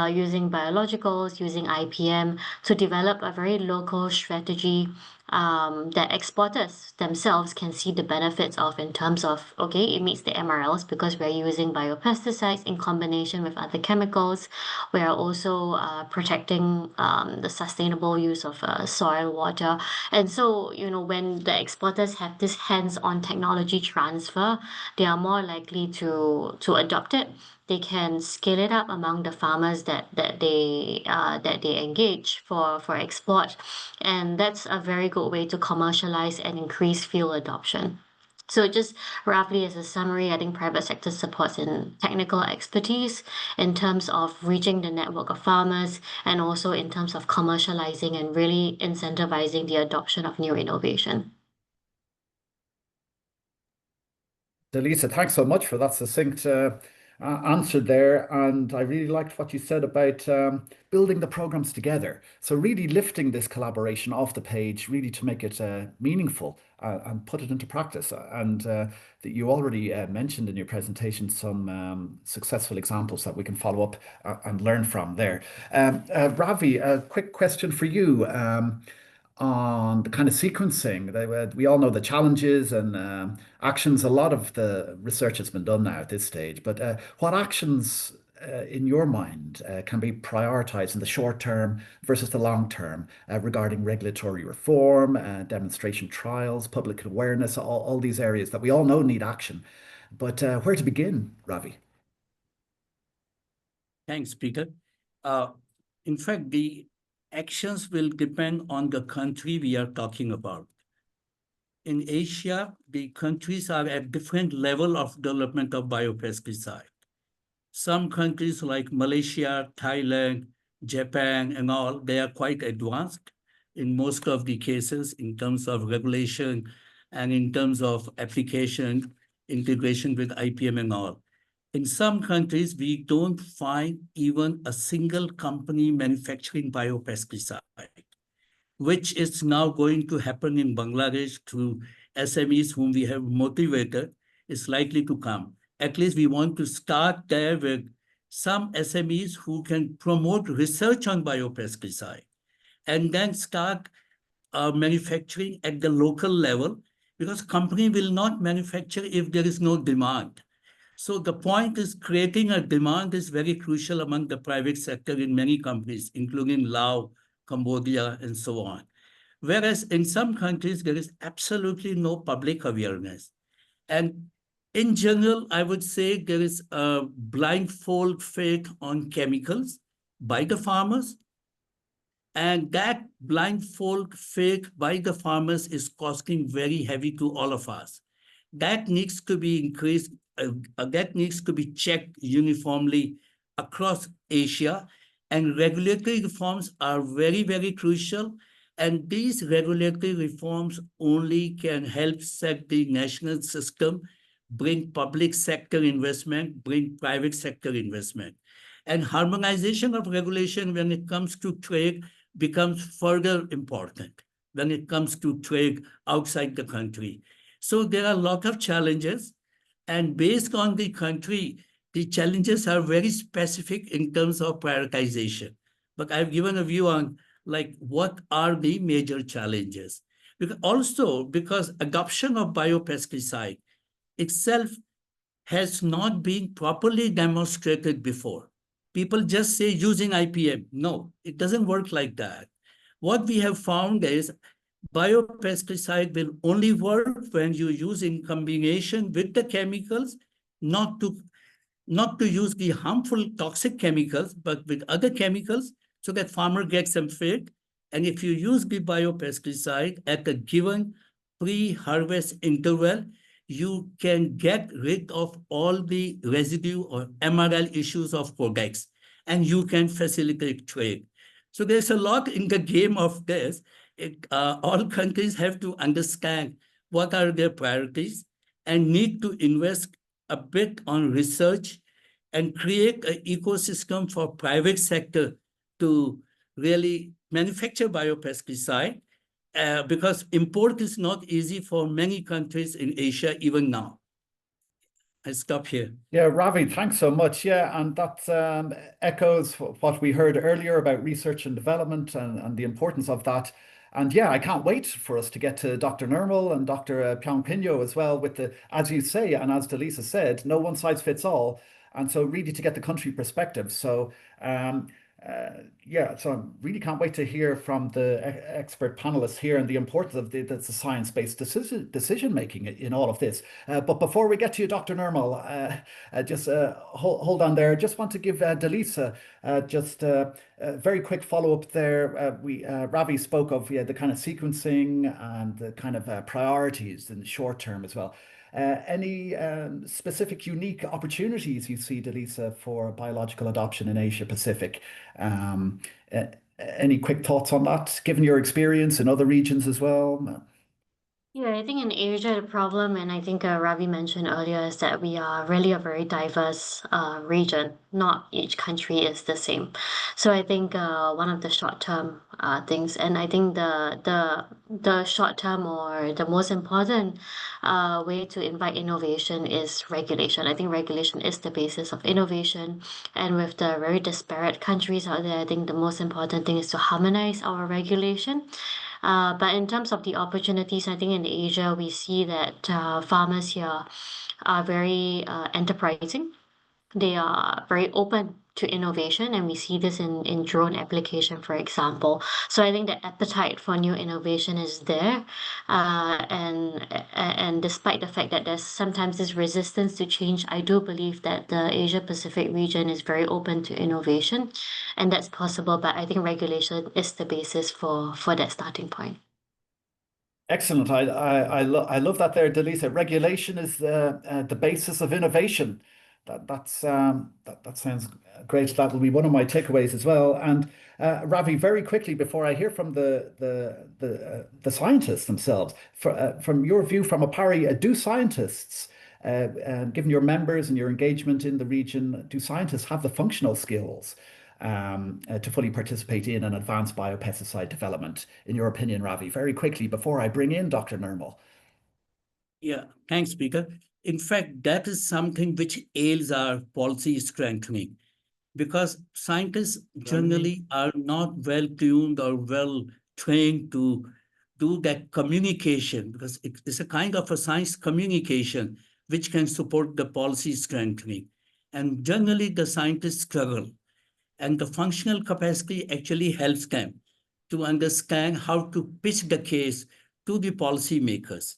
using biologicals, using IPM to develop a very local strategy that exporters themselves can see the benefits of in terms of, okay, it meets the MRLs because we're using biopesticides in combination with other chemicals. We are also protecting the sustainable use of soil, water. And so, you know, when the exporters have this hands-on technology transfer, they are more likely to adopt it. They can scale it up among the farmers that they engage for export, and that's a very good way to commercialize and increase field adoption. So just roughly as a summary, I think private sector supports in technical expertise in terms of reaching the network of farmers and also in terms of commercializing and really incentivizing the adoption of new innovation. Delisa, thanks so much for that succinct answer there, and I really liked what you said about building the programs together. So really lifting this collaboration off the page, really to make it meaningful and put it into practice. And that you already mentioned in your presentation some successful examples that we can follow up and learn from there. Ravi, a quick question for you. On the kind of sequencing. We all know the challenges and actions. A lot of the research has been done now at this stage, but what actions, in your mind, can be prioritized in the short term versus the long term regarding regulatory reform, demonstration trials, public awareness, all these areas that we all know need action. But where to begin, Ravi? Thanks, Peter. Uh, in fact, the actions will depend on the country we are talking about. In Asia, the countries are at different level of development of biopesticide. Some countries like Malaysia, Thailand, Japan, and all, they are quite advanced in most of the cases in terms of regulation and in terms of application, integration with IPM and all. In some countries, we don't find even a single company manufacturing biopesticide, which is now going to happen in Bangladesh through SMEs whom we have motivated, is likely to come. At least we want to start there with some SMEs who can promote research on biopesticide and then start manufacturing at the local level, because company will not manufacture if there is no demand. So the point is creating a demand is very crucial among the private sector in many companies, including Laos, Cambodia, and so on. Whereas in some countries, there is absolutely no public awareness. And in general, I would say there is a blindfold faith on chemicals by the farmers. And that blindfold faith by the farmers is costing very heavy to all of us. That needs to be increased, that needs to be checked uniformly across Asia. And regulatory reforms are very, very crucial. And these regulatory reforms only can help set the national system, bring public sector investment, bring private sector investment. And harmonization of regulation when it comes to trade becomes further important when it comes to trade outside the country. So there are a lot of challenges, and based on the country, the challenges are very specific in terms of prioritization. But I've given a view on like what are the major challenges. Because adoption of biopesticide itself has not been properly demonstrated before. People just say using IPM. No, it doesn't work like that. What we have found is biopesticide will only work when you use in combination with the chemicals, not to use the harmful toxic chemicals, but with other chemicals so that farmer gets some feed. And if you use the biopesticide at a given pre-harvest interval, you can get rid of all the residue or MRL issues of products, and you can facilitate trade. So there's a lot in the game of this. All countries have to understand what are their priorities and need to invest a bit on research and create an ecosystem for private sector to really manufacture biopesticide, because import is not easy for many countries in Asia even now. I stop here. Yeah, Ravi, thanks so much. Yeah, and that echoes what we heard earlier about research and development and the importance of that. And yeah, I can't wait for us to get to Dr. Nirmal and Dr. Pyong Pinyo as well with the, as you say, and as Delisa said, no one size fits all. And so really to get the country perspective. So yeah, so I really can't wait to hear from the expert panelists here and the importance of the science-based decision making in all of this. But before we get to you, Dr. Nirmal, just hold on there. Just want to give Delisa just a very quick follow-up there. Ravi spoke of the kind of sequencing and the kind of priorities in the short term as well. Any specific unique opportunities you see, Delisa, for biological adoption in Asia Pacific? Um, any quick thoughts on that, given your experience in other regions as well? Yeah, I think in Asia, the problem, and I think Ravi mentioned earlier, is that we are really a very diverse region. Not each country is the same. So I think one of the short-term things, and I think the short-term or the most important way to invite innovation is regulation. I think regulation is the basis of innovation. And with the very disparate countries out there, I think the most important thing is to harmonize our regulation. But in terms of the opportunities, I think in Asia, we see that farmers here are very enterprising. They are very open to innovation, and we see this in drone application, for example. So I think the appetite for new innovation is there, and despite the fact that there's sometimes this resistance to change, I do believe that the Asia Pacific region is very open to innovation, and that's possible. But I think regulation is the basis for that starting point. Excellent. I love that there, Delisa. Regulation is the basis of innovation. That sounds great. That will be one of my takeaways as well. And Ravi, very quickly before I hear from the scientists themselves, from your view from a PARI, do scientists, given your members and your engagement in the region, do scientists have the functional skills to fully participate in and advance biopesticide development, in your opinion, Ravi? Very quickly before I bring in Dr. Nirmal. Yeah, thanks, Speaker. In fact, that is something which ails our policy strengthening, because scientists generally are not well tuned or well trained to do that communication, because it's a kind of a science communication which can support the policy strengthening. And generally, the scientists struggle, and the functional capacity actually helps them to understand how to pitch the case to the policymakers.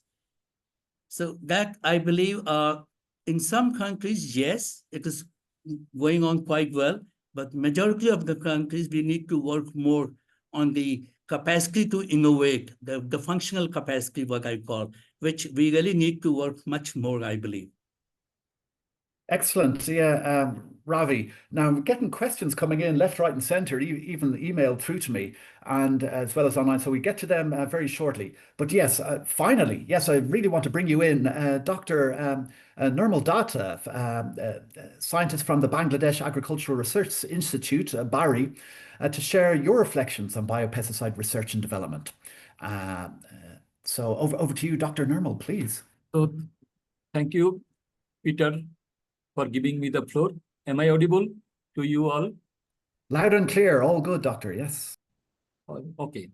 So that, I believe, in some countries, yes, it is going on quite well, but majority of the countries, we need to work more on the capacity to innovate, the functional capacity, what I call, which we really need to work much more, I believe. Excellent. Yeah, Ravi. Now I'm getting questions coming in left, right, and center, even emailed through to me, and as well as online. So we get to them very shortly. But yes, finally, yes, I really want to bring you in, Dr. Nirmal Datta, scientist from the Bangladesh Agricultural Research Institute, BARI, to share your reflections on biopesticide research and development. So over to you, Dr. Nirmal, please. So, thank you, Peter, for giving me the floor. Am I audible to you all? Loud and clear, all good, Doctor, yes. Okay.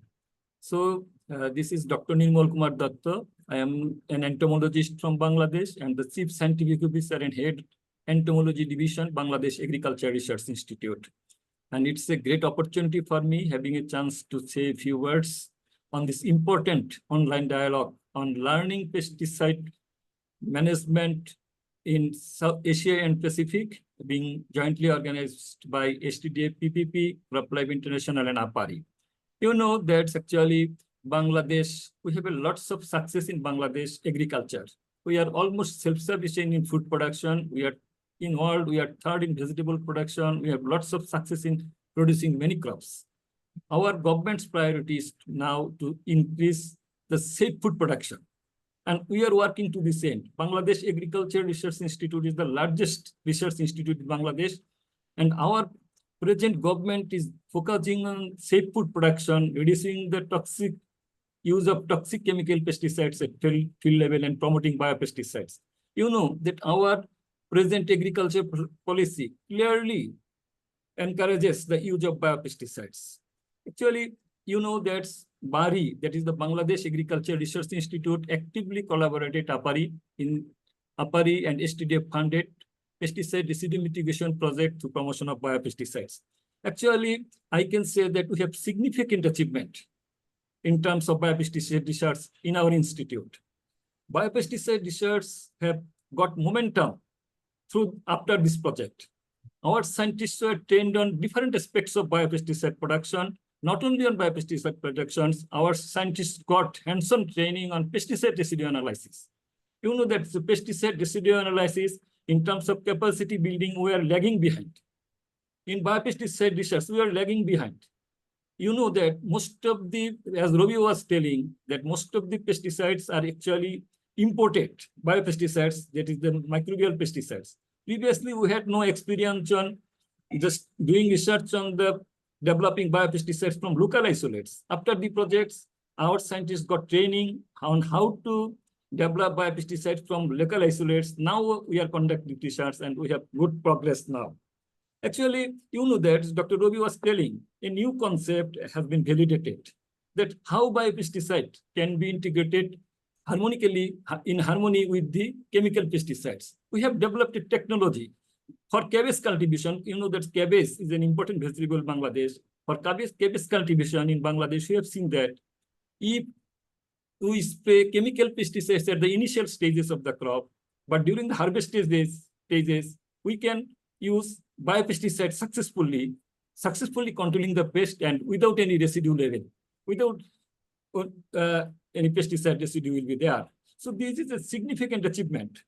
So, this is Dr. Nirmal Kumar Datta. I am an entomologist from Bangladesh and the Chief Scientific Officer and Head Entomology Division, Bangladesh Agriculture Research Institute. And it's a great opportunity for me having a chance to say a few words on this important online dialogue on learning pesticide management in South Asia and Pacific, being jointly organized by STDA, PPP, CropLife International, and APARI. You know that actually Bangladesh, we have a lots of success in Bangladesh agriculture. We are almost self-sufficient in food production. We are in world, we are third in vegetable production. We have lots of success in producing many crops. Our government's priority is now to increase the safe food production. And we are working to this end. Bangladesh Agriculture Research Institute is the largest research institute in Bangladesh. And our present government is focusing on safe food production, reducing the toxic use of toxic chemical pesticides at field level and promoting biopesticides. You know that our present agriculture policy clearly encourages the use of biopesticides. Actually, you know that BARI, that is the Bangladesh Agriculture Research Institute, actively collaborated APARI and STDF funded pesticide residue mitigation project to promotion of biopesticides. Actually, I can say that we have significant achievement in terms of biopesticide research in our institute. Biopesticide research have got momentum after this project. Our scientists were trained on different aspects of biopesticide production, not only on biopesticide productions. Our scientists got hands-on training on pesticide residue analysis. You know that the pesticide residue analysis, in terms of capacity building, we are lagging behind. In biopesticide research, we are lagging behind. you know that most of the, as Robbie was telling, that most of the pesticides are actually imported biopesticides, that is the microbial pesticides. Previously, we had no experience on just doing research on the developing biopesticides from local isolates. After the projects, our scientists got training on how to develop biopesticides from local isolates. Now we are conducting research and we have good progress now. Actually, you know that Dr. Robbie was telling, a new concept has been validated, that how biopesticide can be integrated harmonically in harmony with the chemical pesticides. We have developed a technology for cabbage cultivation. You know that cabbage is an important vegetable in Bangladesh. For cabbage cultivation in Bangladesh, we have seen that if we spray chemical pesticides at the initial stages of the crop, but during the harvest stages, we can use biopesticides successfully controlling the pest and without any residue level, without any pesticide residue will be there. So this is a significant achievement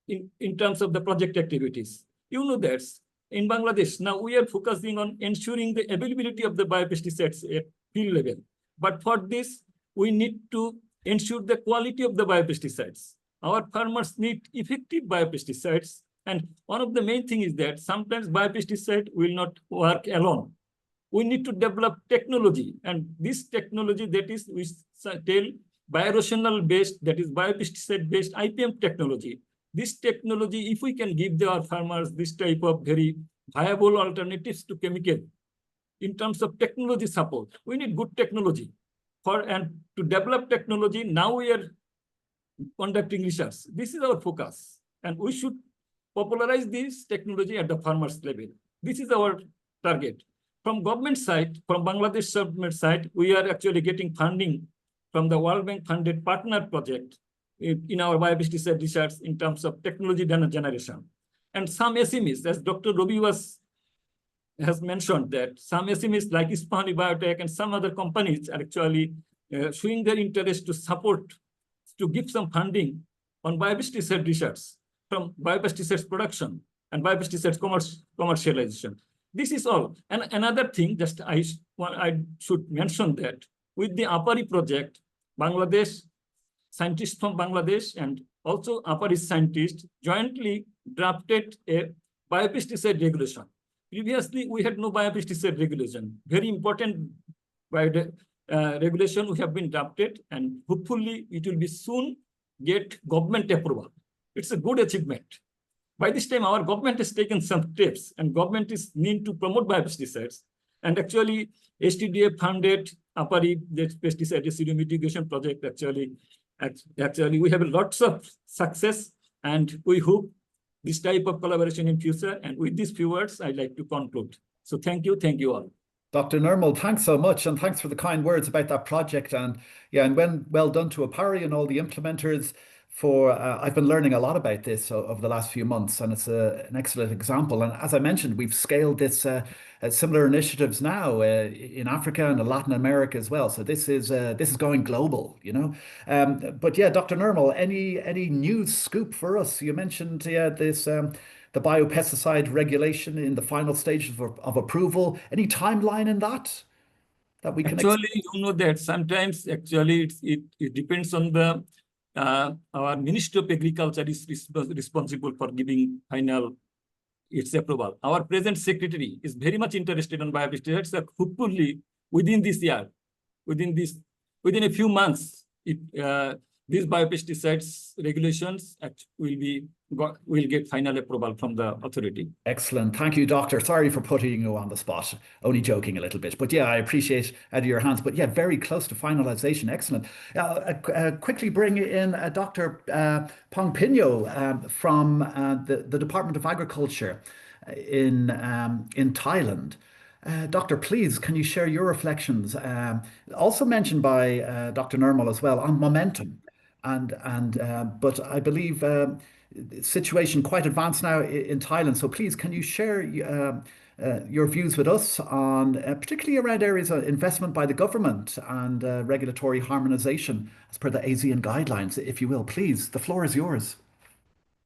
in terms of the project activities. You know that in Bangladesh, now we are focusing on ensuring the availability of the biopesticides at field level. But for this, we need to ensure the quality of the biopesticides. Our farmers need effective biopesticides. And one of the main things is that sometimes biopesticide will not work alone. We need to develop technology. And this technology that is, we tell, biorational based, that is biopesticide based IPM technology. This technology, if we can give our farmers this type of very viable alternatives to chemical, in terms of technology support, we need good technology. And to develop technology, now we are conducting research. This is our focus. And we should popularize this technology at the farmers level. This is our target. From government side, from Bangladesh government side, we are actually getting funding from the World Bank funded partner project in our biopesticide research in terms of technology generation. And some SMEs, as Dr. Robbie has mentioned, that some SMEs like Ispahani Biotech and some other companies are actually showing their interest to support, to give some funding on biopesticide research, from biopesticides production and biopesticides commercialization. This is all. And another thing, just I should mention that with the APARI project, Bangladesh, scientists from Bangladesh and also APARI scientists jointly drafted a biopesticide regulation. Previously, we had no biopesticide regulation. Very important regulation we have been drafted, and hopefully it will be soon get government approval. It's a good achievement. By this time, our government has taken some steps, and government is need to promote biopesticides. And actually, STDF funded APARI, the pesticide residue mitigation project. Actually, we have lots of success, and we hope this type of collaboration in future. And with these few words, I'd like to conclude. So thank you all. Dr. Nirmal, thanks so much, and thanks for the kind words about that project. And yeah, and well done to APARI and all the implementers. I've been learning a lot about this over the last few months, and it's an excellent example. And as I mentioned, we've scaled this similar initiatives now in Africa and in Latin America as well. So this is going global, you know. But yeah, Dr. Nirmal, any news scoop for us? You mentioned this. The biopesticide regulation in the final stages of approval. Any timeline in that we can actually, you know that sometimes actually it depends on the our Ministry of Agriculture is responsible for giving final its approval. Our present secretary is very much interested in biopesticides. So hopefully within this year, within a few months, these biopesticides regulations will get final approval from the authority. Excellent. Thank you, Doctor. Sorry for putting you on the spot. Only joking a little bit. But yeah, I appreciate out of your hands. But yeah, very close to finalization. Excellent. Quickly bring in Dr. Pong Pino from the Department of Agriculture in Thailand. Doctor, please, can you share your reflections? Also mentioned by Dr. Nirmal as well on momentum. But I believe situation quite advanced now in Thailand. So please, can you share your views with us on particularly around areas of investment by the government and regulatory harmonization as per the ASEAN guidelines, if you will, please. The floor is yours.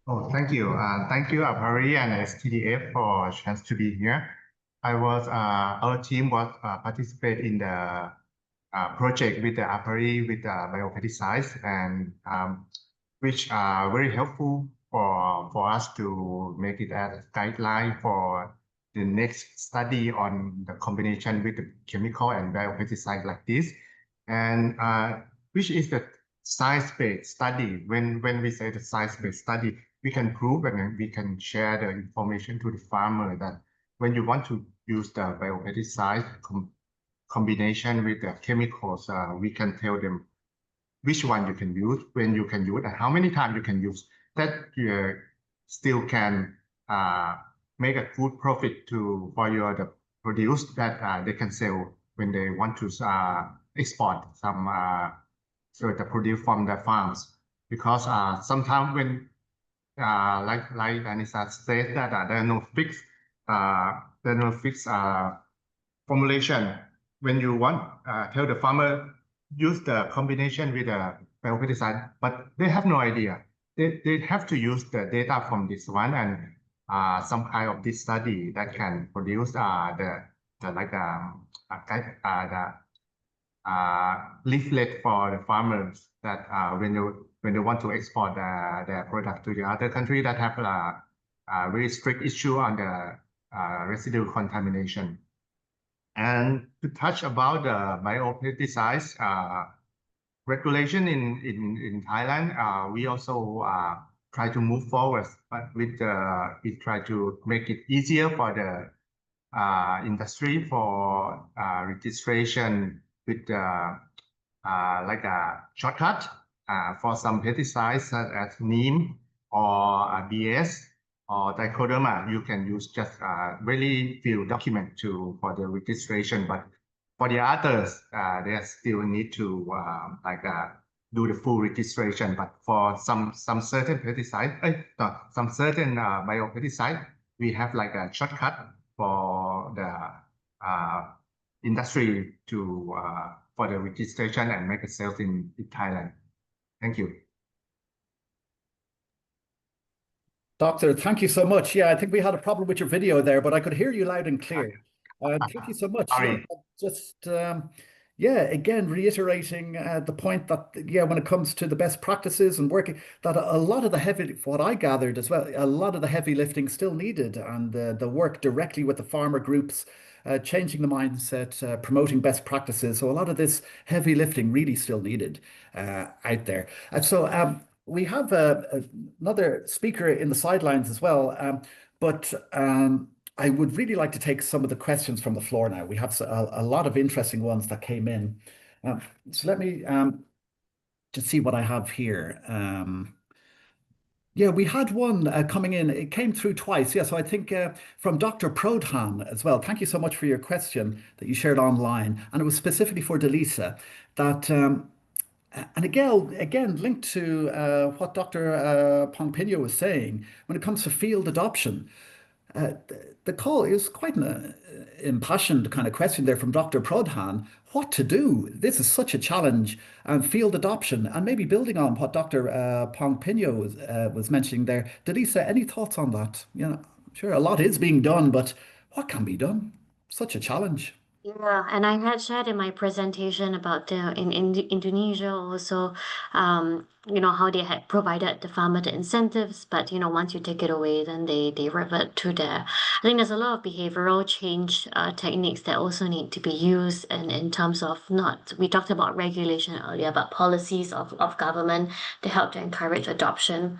Oh, thank you. Thank you, APARI and STDF for a chance to be here. our team was participate in the project with the APARI with biopesticides and which are very helpful for us to make it as a guideline for the next study on the combination with the chemical and biopesticide like this, and which is the science-based study. When we say the science-based study, we can prove and we can share the information to the farmer that when you want to use the biopesticide combination with the chemicals, we can tell them which one you can use, when you can use, and how many times you can use. That you still can make a good profit for your the produce that they can sell when they want to export some so the produce from the farms. Because sometimes when like Anissa said that there are no fixed formulation. When you want tell the farmer use the combination with the pesticide, but they have no idea. They have to use the data from this one and some kind of this study that can produce the like the leaflet for the farmers that when they want to export their product to the other country that have a very strict issue on the residual contamination. And to touch about the biopesticides regulation in Thailand, we also try to move forward, but we try to make it easier for the industry for registration with like a shortcut for some pesticides such as neem or BS or trichoderma. You can use just very few documents for the registration, but for the others, they still need to do the full registration. But for some certain pesticide, some certain biopesticide, we have like a shortcut for the industry for the registration and make a sales in Thailand. Thank you. Doctor, thank you so much. Yeah, I think we had a problem with your video there, but I could hear you loud and clear. Thank you so much. Sorry. Yeah, again, reiterating the point that, yeah, when it comes to the best practices and working, that a lot of the heavy, what I gathered as well, a lot of the heavy lifting still needed, and the work directly with the farmer groups, changing the mindset, promoting best practices. So a lot of this heavy lifting really still needed out there. We have another speaker in the sidelines as well, but I would really like to take some of the questions from the floor now. We have a lot of interesting ones that came in. So let me just see what I have here. Yeah, we had one coming in. It came through twice. Yeah, so I think from Dr. Prodhan as well. Thank you so much for your question that you shared online. And it was specifically for Delisa that, and again, linked to what Dr. Pongpinyo was saying, when it comes to field adoption, the call is quite an impassioned kind of question there from Dr. Prodhan. What to do? This is such a challenge, and field adoption, and maybe building on what Dr. Pongpinyo was mentioning there. Delisa, any thoughts on that? You know, sure, a lot is being done, but what can be done? Such a challenge. Yeah, and I had shared in my presentation about in Indonesia also, how they had provided the farmer the incentives, but once you take it away, then they revert to there. I think there's a lot of behavioral change techniques that also need to be used, and in terms of we talked about regulation earlier, but policies of government to help to encourage adoption.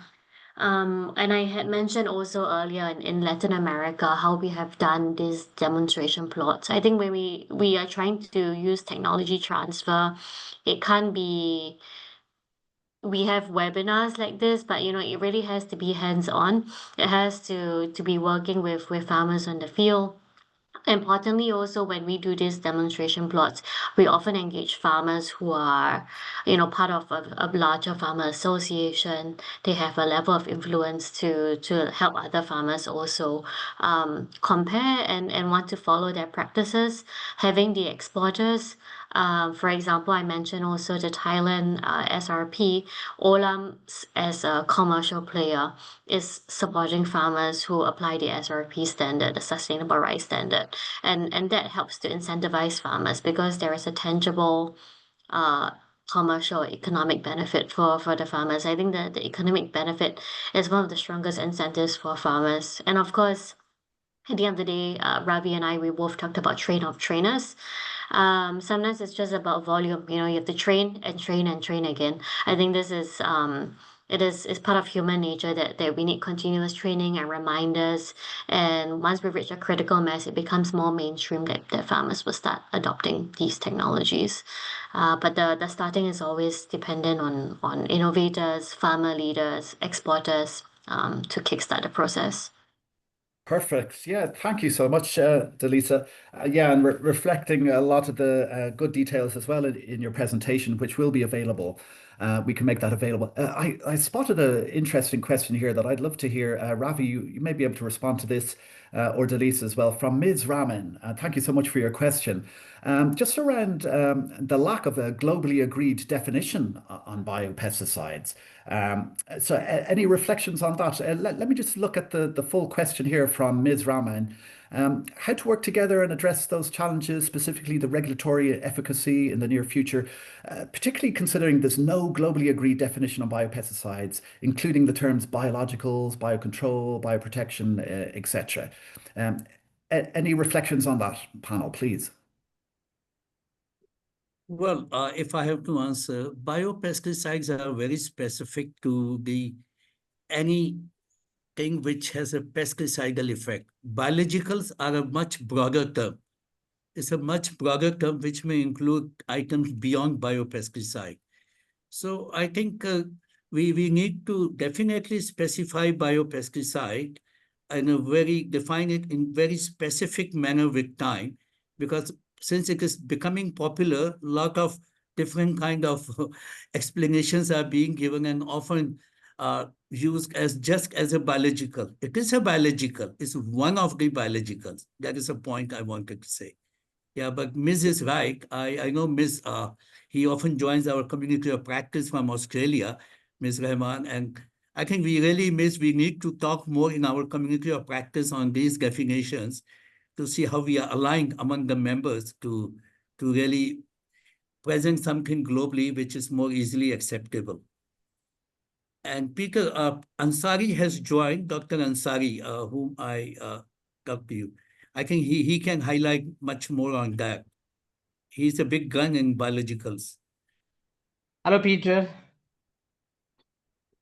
And I had mentioned also earlier in Latin America how we have done these demonstration plots. I think when we are trying to use technology transfer, it can't be we have webinars like this, but it really has to be hands-on. It has to be working with farmers on the field. Importantly, also, when we do these demonstration plots, we often engage farmers who are, part of a larger farmer association. They have a level of influence to help other farmers also compare and want to follow their practices. Having the exporters For example, I mentioned also the Thailand SRP, Olam as a commercial player is supporting farmers who apply the SRP standard, the Sustainable Rice Standard, and that helps to incentivize farmers because there is a tangible uh, commercial economic benefit for the farmers. I think that the economic benefit is one of the strongest incentives for farmers. And of course, at the end of the day, Ravi and I, we both talked about train of trainers. Sometimes it's just about volume. You know, you have to train and train and train again. I think this is it is it's part of human nature that we need continuous training and reminders. And once we reach a critical mass, it becomes more mainstream that farmers will start adopting these technologies. But the starting is always dependent on innovators, farmer leaders, exporters, to kickstart the process. Perfect. Yeah, thank you so much, Delisa. Yeah, and reflecting a lot of the good details as well in your presentation, which will be available. We can make that available. I spotted an interesting question here that I'd love to hear. Ravi, you may be able to respond to this, or Delisa as well, from Ms. Raman. Thank you so much for your question. Just around the lack of a globally agreed definition on biopesticides. Any reflections on that? Let me just look at the full question here from Ms. Rahman. How to work together and address those challenges, specifically the regulatory efficacy in the near future, particularly considering there's no globally agreed definition on biopesticides, including the terms biologicals, biocontrol, bioprotection, etc. Any reflections on that, panel, please? Well, if I have to answer, biopesticides are very specific to the anything which has a pesticidal effect. Biologicals are a much broader term. It's a much broader term which may include items beyond biopesticide. So I think we need to definitely specify biopesticide in a define it in very specific manner with time, because since it is becoming popular, a lot of different kind of explanations are being given and often used as just as a biological. It is a biological. It's one of the biologicals. That is a point I wanted to say. Yeah, but Ms. is right. I know Ms. He often joins our community of practice from Australia, Ms. Rahman, and I think we need to talk more in our community of practice on these definitions to see how we are aligned among the members to really present something globally which is more easily acceptable. And Peter Ansari has joined, Dr. Ansari, whom I talked to you. I think he can highlight much more on that. He's a big gun in biologicals. Hello, Peter.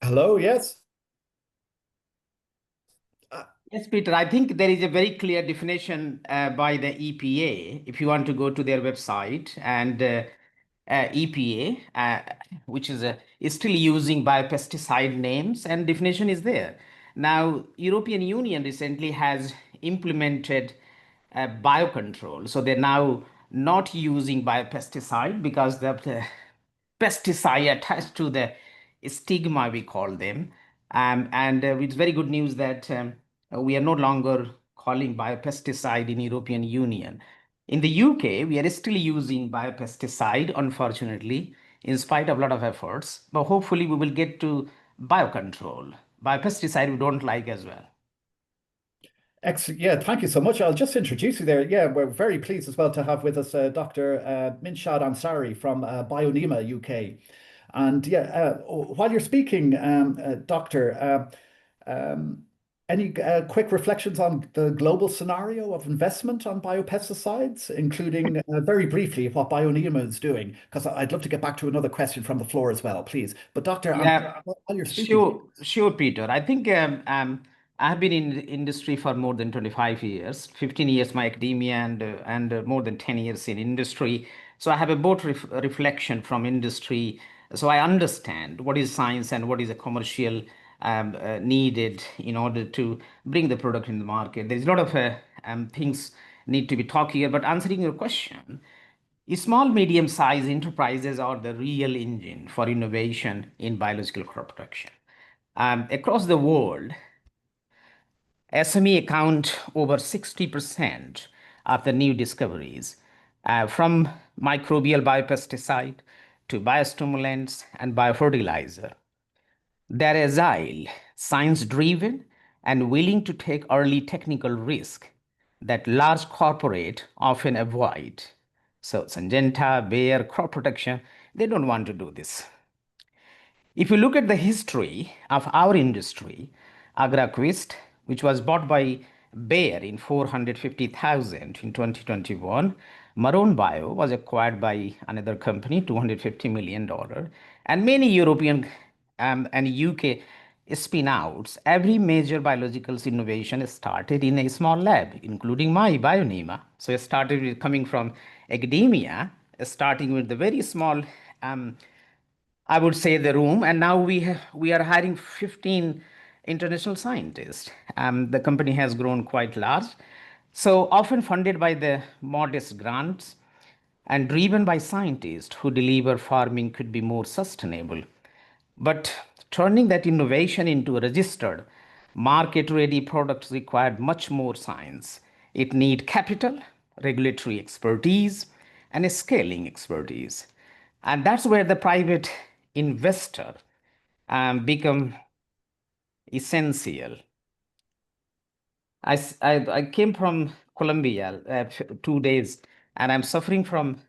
Hello, yes. Yes, Peter, I think there is a very clear definition by the EPA. If you want to go to their website, and EPA, which is still using biopesticide names, and definition is there. Now, European Union recently has implemented biocontrol. So they're now not using biopesticide because the pesticide attached to the stigma, we call them. And it's very good news that we are no longer calling biopesticide in European Union. In the UK, we are still using biopesticide, unfortunately, in spite of a lot of efforts. But hopefully we will get to biocontrol. Biopesticide we don't like as well. Excellent. Yeah, thank you so much. I'll just introduce you there. Yeah, we're very pleased as well to have with us Dr. Minshad Ansari from Bionema UK. And yeah, while you're speaking, Doctor, any quick reflections on the global scenario of investment on biopesticides, including very briefly what Bionema is doing? Because I'd love to get back to another question from the floor as well, please. But Doctor, Yeah, while you're speaking. sure, Peter. I think I've been in the industry for more than 25 years, 15 years my academia, and more than 10 years in industry. So I have a broad reflection from industry. So I understand what is science and what is a commercial needed in order to bring the product in the market. There's a lot of things need to be talked here. But answering your question, small, medium-sized enterprises are the real engine for innovation in biological crop protection. Across the world, SME account over 60% of the new discoveries. from microbial biopesticide to biostimulants and biofertilizer. They're agile, science-driven, and willing to take early technical risk that large corporate often avoid. So Syngenta, Bayer, crop protection, they don't want to do this. If you look at the history of our industry, AgraQuest, which was bought by Bayer in 450,000 in 2021, Marone Bio was acquired by another company, $250 million, and many European and UK spin-outs. Every major biologicals innovation started in a small lab, including my BioNema. So it started with coming from academia, starting with the very small I would say the room, and now we are hiring 15 international scientists. The company has grown quite large, so often funded by the modest grants and driven by scientists who deliver farming could be more sustainable. But turning that innovation into a registered, market-ready products required much more science. It need capital, regulatory expertise, and a scaling expertise. And that's where the private investor become essential. I came from Colombia 2 days, and I'm suffering from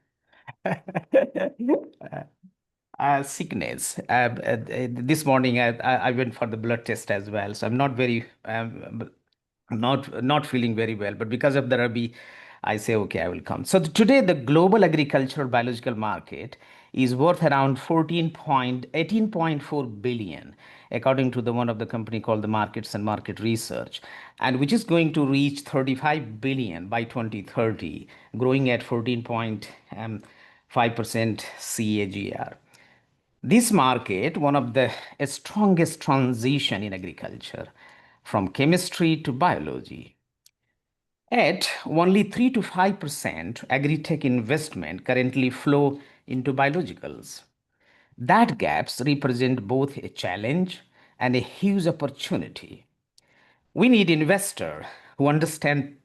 sickness. This morning, I went for the blood test as well, so I'm not very not feeling very well. But because of the Rabi, I say okay, I will come. So today, the global agricultural biological market is worth around 18.4 billion, according to the one of the company called the Markets and Market Research, and which is going to reach 35 billion by 2030, growing at 14.5% CAGR. This market, one of the strongest transition in agriculture, from chemistry to biology. At only 3 to 5% agri-tech investment currently flow into biologicals. That gaps represent both a challenge and a huge opportunity. We need investors who understand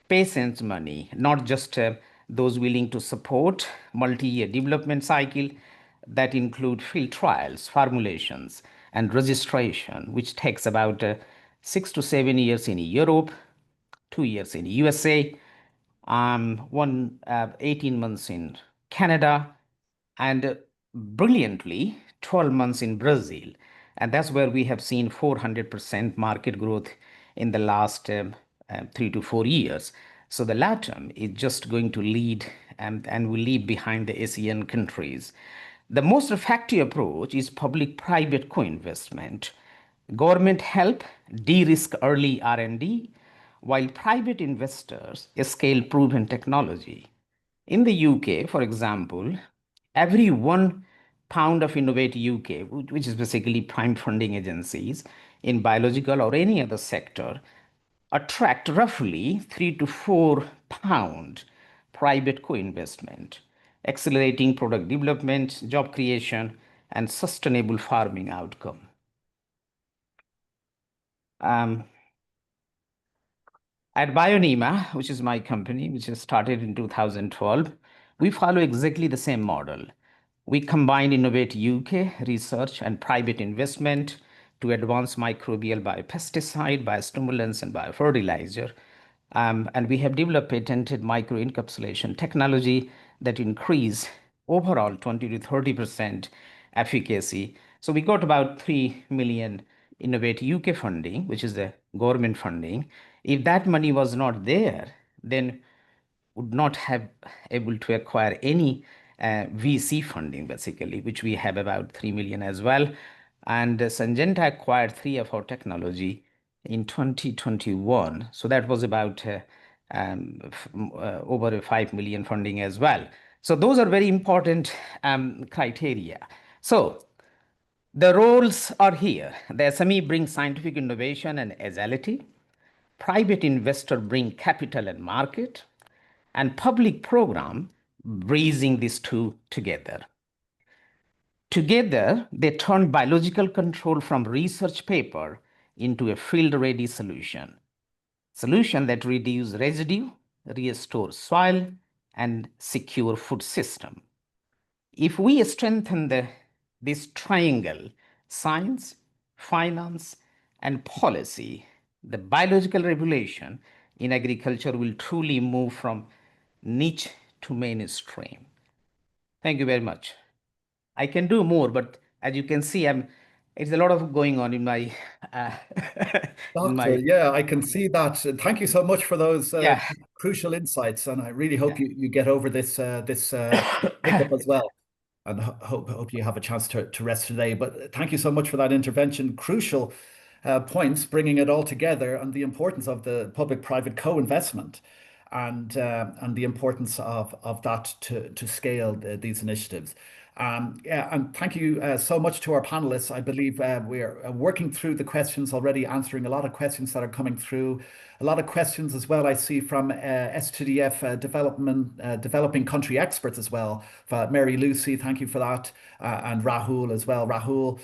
patients' money, not just those willing to support multi-year development cycle that include field trials, formulations, and registration, which takes about 6 to 7 years in Europe, 2 years in USA, 18 months in Canada, and brilliantly 12 months in Brazil. And that's where we have seen 400% market growth in the last 3 to 4 years. So the LATAM is just going to lead and will leave behind the ASEAN countries. The most effective approach is public-private co-investment. Government help de-risk early R&D, while private investors scale proven technology. In the UK, for example, every £1 of Innovate UK, which is basically prime funding agencies in biological or any other sector, attract roughly £3 to £4 private co-investment, accelerating product development, job creation, and sustainable farming outcome. At BioNema, which is my company, which was started in 2012, we follow exactly the same model. We combine Innovate UK research and private investment to advance microbial biopesticide, biostimulants, and biofertilizer. And we have developed patented microencapsulation technology that increase overall 20 to 30% efficacy. So we got about 3 million Innovate UK funding, which is the government funding. If that money was not there, then would not have able to acquire any VC funding, basically, which we have about 3 million as well. And Syngenta acquired 3 of our technology in 2021. So that was about over 5 million funding as well. So those are very important criteria. So the roles are here. The SME brings scientific innovation and agility. Private investor bring capital and market, and public program raising these two together. Together, they turn biological control from research paper into a field-ready solution. Solution that reduce residue, restore soil, and secure food system. If we strengthen this triangle, science, finance, and policy, the biological revolution in agriculture will truly move from niche to mainstream. Thank you very much. I can do more, but as you can see, it's a lot of going on in my uh, in Doctor, my yeah, I can see that. And thank you so much for those yeah. crucial insights. And I really hope you get over this hiccup as well. And hope you have a chance to rest today. But thank you so much for that intervention. Crucial points, bringing it all together, and the importance of the public-private co-investment, and the importance of that to scale these initiatives. Yeah, and thank you so much to our panelists. I believe we're working through the questions already, answering a lot of questions that are coming through. A lot of questions as well I see from STDF developing country experts as well. Mary Lucy, thank you for that, and Rahul as well. Rahul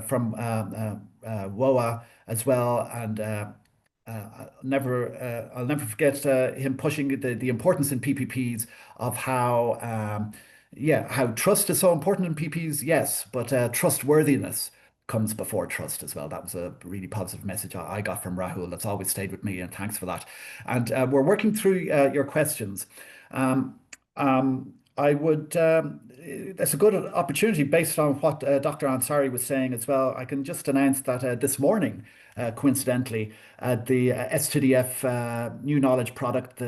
from WOA as well, and I'll never forget him pushing the importance in PPPs of how yeah, how trust is so important in PPPs, yes, but trustworthiness comes before trust as well. That was a really positive message I got from Rahul. That's always stayed with me, and thanks for that. And we're working through your questions. Um, I would, that's a good opportunity based on what Dr. Ansari was saying as well. I can just announce that this morning, coincidentally, the STDF new knowledge product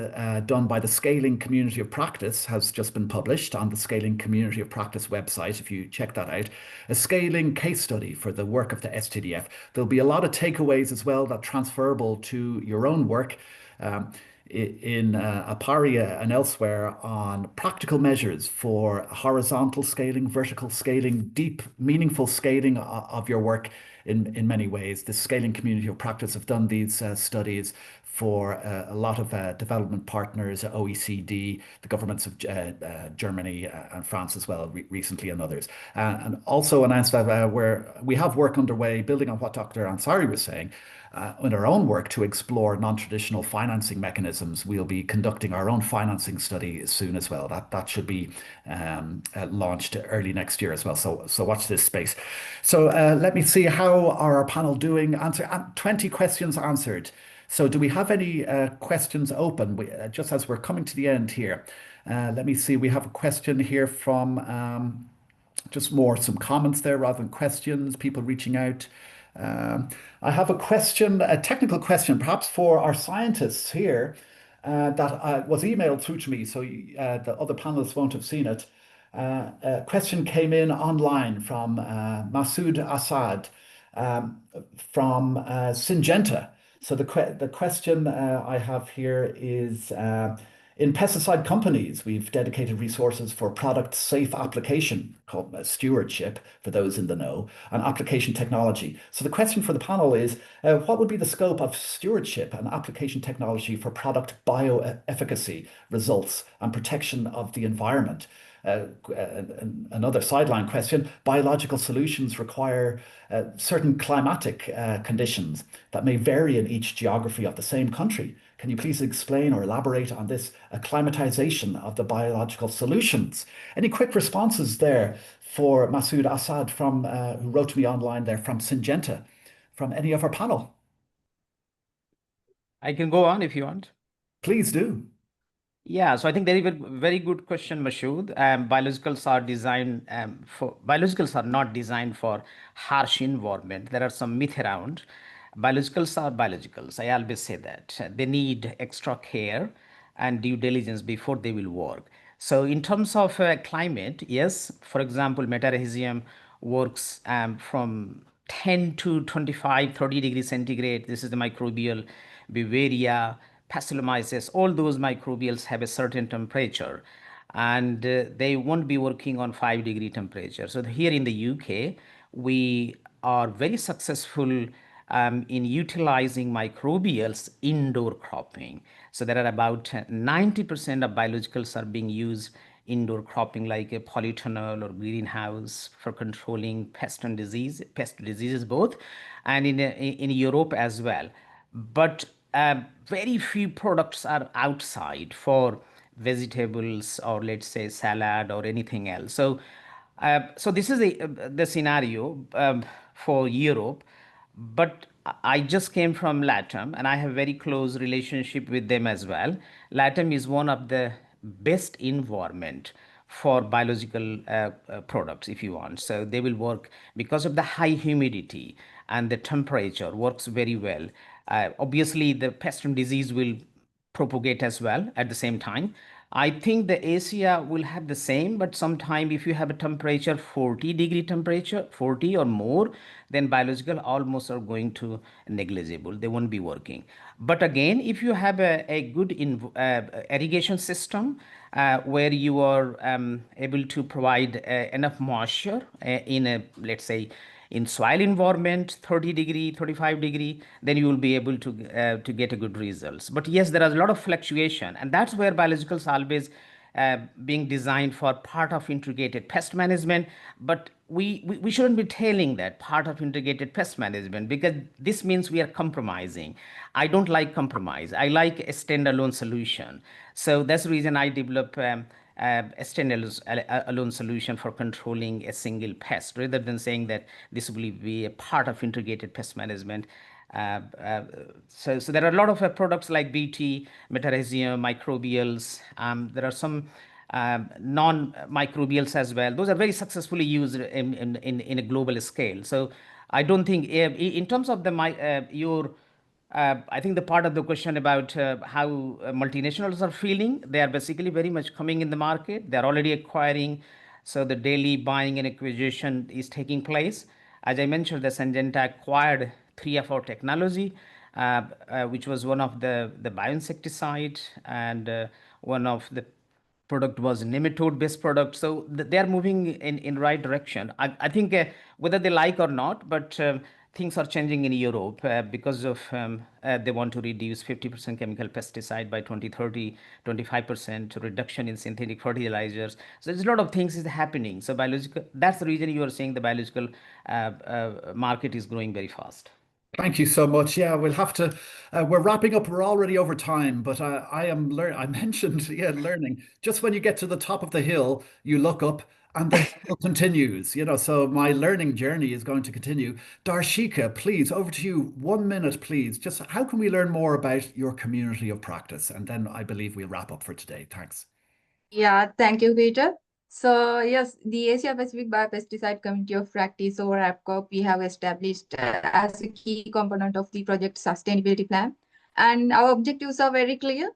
done by the Scaling Community of Practice has just been published on the Scaling Community of Practice website. If you check that out, a scaling case study for the work of the STDF. There'll be a lot of takeaways as well that transferable to your own work. Um, in Aparia and elsewhere on practical measures for horizontal scaling, vertical scaling, deep, meaningful scaling of your work in many ways. The Scaling Community of Practice have done these studies for a lot of development partners, OECD, the governments of Germany and France as well, recently, and others. And also announced that where we have work underway, building on what Dr. Ansari was saying, in our own work to explore non-traditional financing mechanisms. We'll be conducting our own financing study soon as well. That should be launched early next year as well. So watch this space. So let me see how our panel doing. 20 questions answered. So do we have any questions open? Just as we're coming to the end here, let me see. We have a question here from just some comments there rather than questions, people reaching out. I have a question, a technical question, perhaps for our scientists here, that was emailed through to me, so the other panelists won't have seen it. A question came in online from Masood Assad from Syngenta. So the question I have here is, in pesticide companies, we've dedicated resources for product safe application, called stewardship for those in the know, and application technology. So the question for the panel is, what would be the scope of stewardship and application technology for product bioefficacy results and protection of the environment? Another sideline question, biological solutions require certain climatic conditions that may vary in each geography of the same country. Can you please explain or elaborate on this acclimatization of the biological solutions? Any quick responses there for Masood Assad from who wrote to me online there from Syngenta, from any of our panel? I can go on if you want. Please do. Yeah, so I think there is a very good question, Mashood. Biologicals are not designed for harsh environment. There are some myth around. Biologicals are biologicals. I always say that they need extra care and due diligence before they will work. So in terms of climate, yes, for example, metarhizium works from 10 to 25, 30 degrees centigrade. This is the microbial Beauveria, Pasteuromyces, all those microbials have a certain temperature and they won't be working on 5-degree temperature. So here in the UK, we are very successful in utilizing microbials indoor cropping. So there are about 90% of biologicals are being used indoor cropping, like a polytunnel or greenhouse for controlling pest diseases both, and in Europe as well. But very few products are outside for vegetables or let's say salad or anything else. So this is the scenario for Europe, but I just came from LATAM and I have very close relationship with them as well. LATAM is one of the best environment for biological products, if you want. So they will work because of the high humidity and the temperature works very well. Obviously, the pest and disease will propagate as well at the same time. I think the Asia will have the same, but sometime if you have a temperature 40-degree temperature, 40 or more, then biological almost are going to negligible. They won't be working. But again, if you have a good irrigation system where you are able to provide enough moisture in a, let's say, in soil environment 30-degree 35-degree, then you will be able to get a good results. But yes, there is a lot of fluctuation, and that's where biologicals always being designed for part of integrated pest management. But we shouldn't be telling that part of integrated pest management, because this means we are compromising. I don't like compromise. I like a standalone solution. So that's the reason I develop a standalone solution for controlling a single pest, rather than saying that this will be a part of integrated pest management. So there are a lot of products like BT, metarhizium, microbials. There are some non-microbials as well. Those are very successfully used in a global scale. So I don't think, in terms of your I think the part of the question about how multinationals are feeling, they are basically very much coming in the market. They're already acquiring. So the daily buying and acquisition is taking place. As I mentioned, the Syngenta acquired 3FO technology, which was one of the bioinsecticide, and one of the product was nematode based product. So they are moving in right direction. I think whether they like or not, but things are changing in Europe because of they want to reduce 50% chemical pesticide by 2030, 25% reduction in synthetic fertilizers. So there's a lot of things is happening. So biological, that's the reason you are saying the biological market is growing very fast. Thank you so much. Yeah, we'll have to. We're wrapping up. We're already over time, but I am learn. I mentioned, yeah, learning. Just when you get to the top of the hill, you look up, and the hill continues. So my learning journey is going to continue. Darshika, please, over to you. 1 minute, please. Just how can we learn more about your community of practice, and then I believe we'll wrap up for today. Thanks. Yeah, thank you, Peter. So yes, the Asia Pacific Biopesticide Committee of Practice, or APCOP, we have established as a key component of the project sustainability plan. And our objectives are very clear.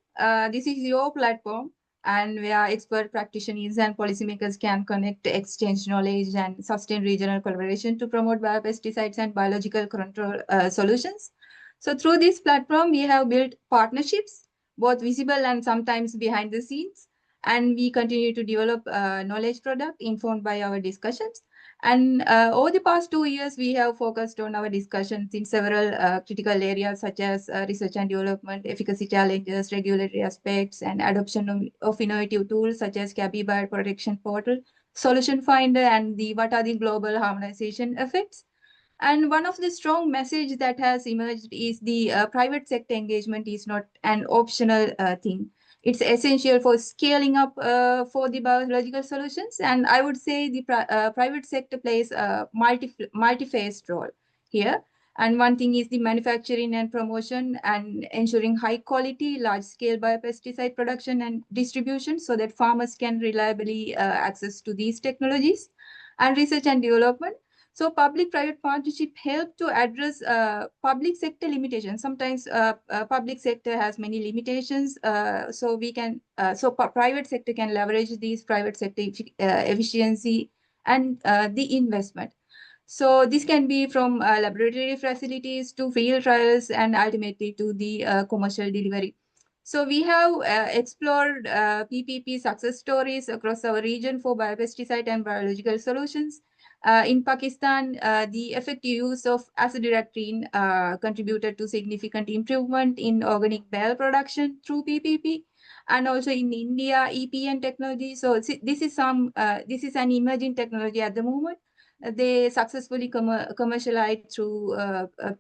This is your platform, and where expert practitioners and policymakers can connect, exchange knowledge, and sustain regional collaboration to promote biopesticides and biological control solutions. So through this platform, we have built partnerships, both visible and sometimes behind the scenes, and we continue to develop knowledge product informed by our discussions. And over the past 2 years, we have focused on our discussions in several critical areas such as research and development, efficacy challenges, regulatory aspects, and adoption of innovative tools such as CABI Bioprotection Portal, Solution Finder, and what are the global harmonization effects. And one of the strong message that has emerged is the private sector engagement is not an optional thing. It's essential for scaling up for the biological solutions. And I would say the private sector plays a multi-phased role here. And one thing is the manufacturing and promotion and ensuring high quality, large scale biopesticide production and distribution so that farmers can reliably access to these technologies. And research and development. So public-private partnership help to address public sector limitations. Sometimes public sector has many limitations, so private sector can leverage these private sector efficiency and the investment. So this can be from laboratory facilities to field trials and ultimately to the commercial delivery. So we have explored PPP success stories across our region for biopesticide and biological solutions. In Pakistan, the effective use of acidirectine contributed to significant improvement in organic bale production through PPP, and also in India, EPN technology. So this is an emerging technology at the moment. They successfully commercialized through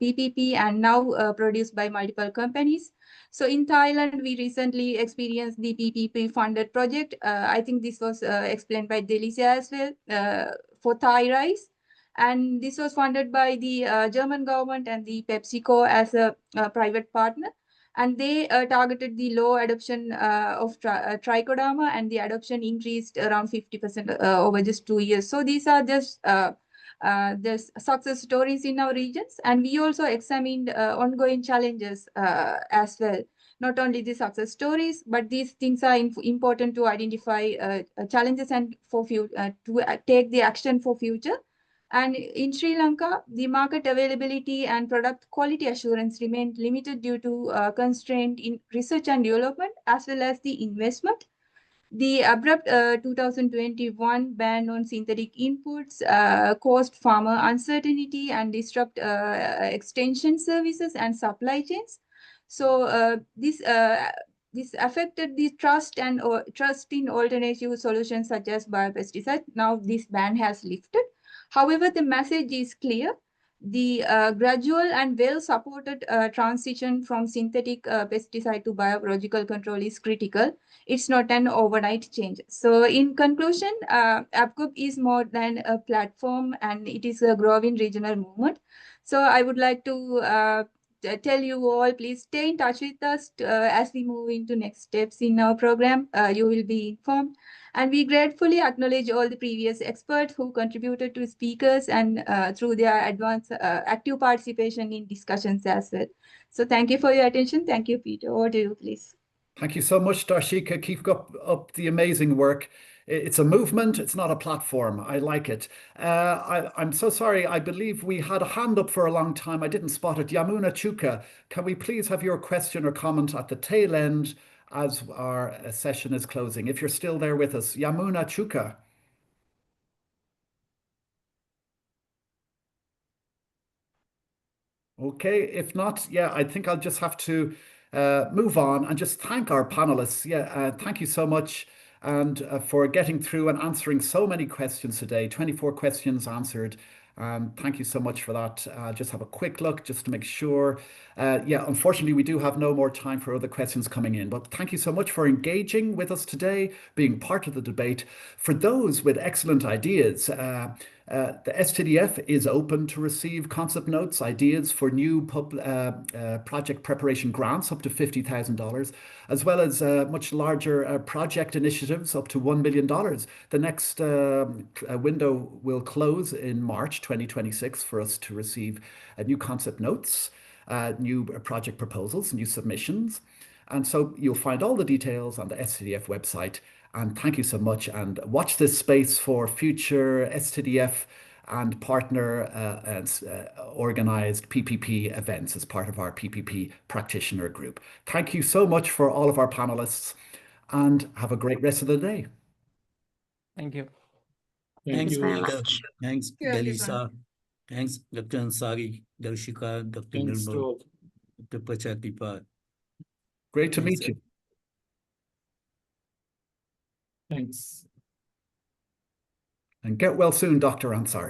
PPP and now produced by multiple companies. So in Thailand, we recently experienced the PPP funded project. I think this was explained by Delicia as well for Thai rice. And this was funded by the German government and the PepsiCo as a private partner. And they targeted the low adoption of trichoderma, and the adoption increased around 50% over just 2 years. So these are just the success stories in our regions. And we also examined ongoing challenges as well. Not only the success stories, but these things are important to identify challenges and for to take the action for future. And in Sri Lanka, the market availability and product quality assurance remained limited due to constraint in research and development, as well as the investment. The abrupt 2021 ban on synthetic inputs caused farmer uncertainty and disrupt extension services and supply chains. So this affected the trust in alternative solutions such as biopesticide. Now this ban has lifted. However, the message is clear. The gradual and well-supported transition from synthetic pesticide to biological control is critical. It's not an overnight change. So in conclusion, APCOP is more than a platform, and it is a growing regional movement. So I would like to tell you all, please stay in touch with us as we move into next steps in our program. You will be informed. And we gratefully acknowledge all the previous experts who contributed to speakers and through their advanced active participation in discussions as well. So thank you for your attention. Thank you, Peter. Over to you, please. Thank you so much, Darshika. Keep up the amazing work. It's a movement, it's not a platform. I like it. I'm so sorry. I believe we had a hand up for a long time. I didn't spot it. Yamuna Chuka, can we please have your question or comment at the tail end as our session is closing? If you're still there with us, Yamuna Chuka. Okay, if not, yeah, I think I'll just have to move on and just thank our panelists. Yeah, thank you so much and for getting through and answering so many questions today. 24 questions answered. Thank you so much for that. Just have a quick look just to make sure. Yeah, unfortunately, we do have no more time for other questions coming in, but thank you so much for engaging with us today, being part of the debate. For those with excellent ideas, the STDF is open to receive concept notes, ideas for new project preparation grants up to $50,000, as well as much larger project initiatives up to $1 million. The next window will close in March 2026 for us to receive new concept notes, new project proposals, new submissions. And so you'll find all the details on the STDF website. And thank you so much. And watch this space for future STDF and partner organized PPP events as part of our PPP practitioner group. Thank you so much for all of our panelists and have a great rest of the day. Thank you. Thank Thanks very you. much. Thanks, Yeah, Delisa. Thanks, Dr. Ansari, Darshika, Dr. Thanks to Nirmal, all. Dr. Pachatipa. Great to Thanks, meet you. Thanks. And get well soon, Dr. Ansari.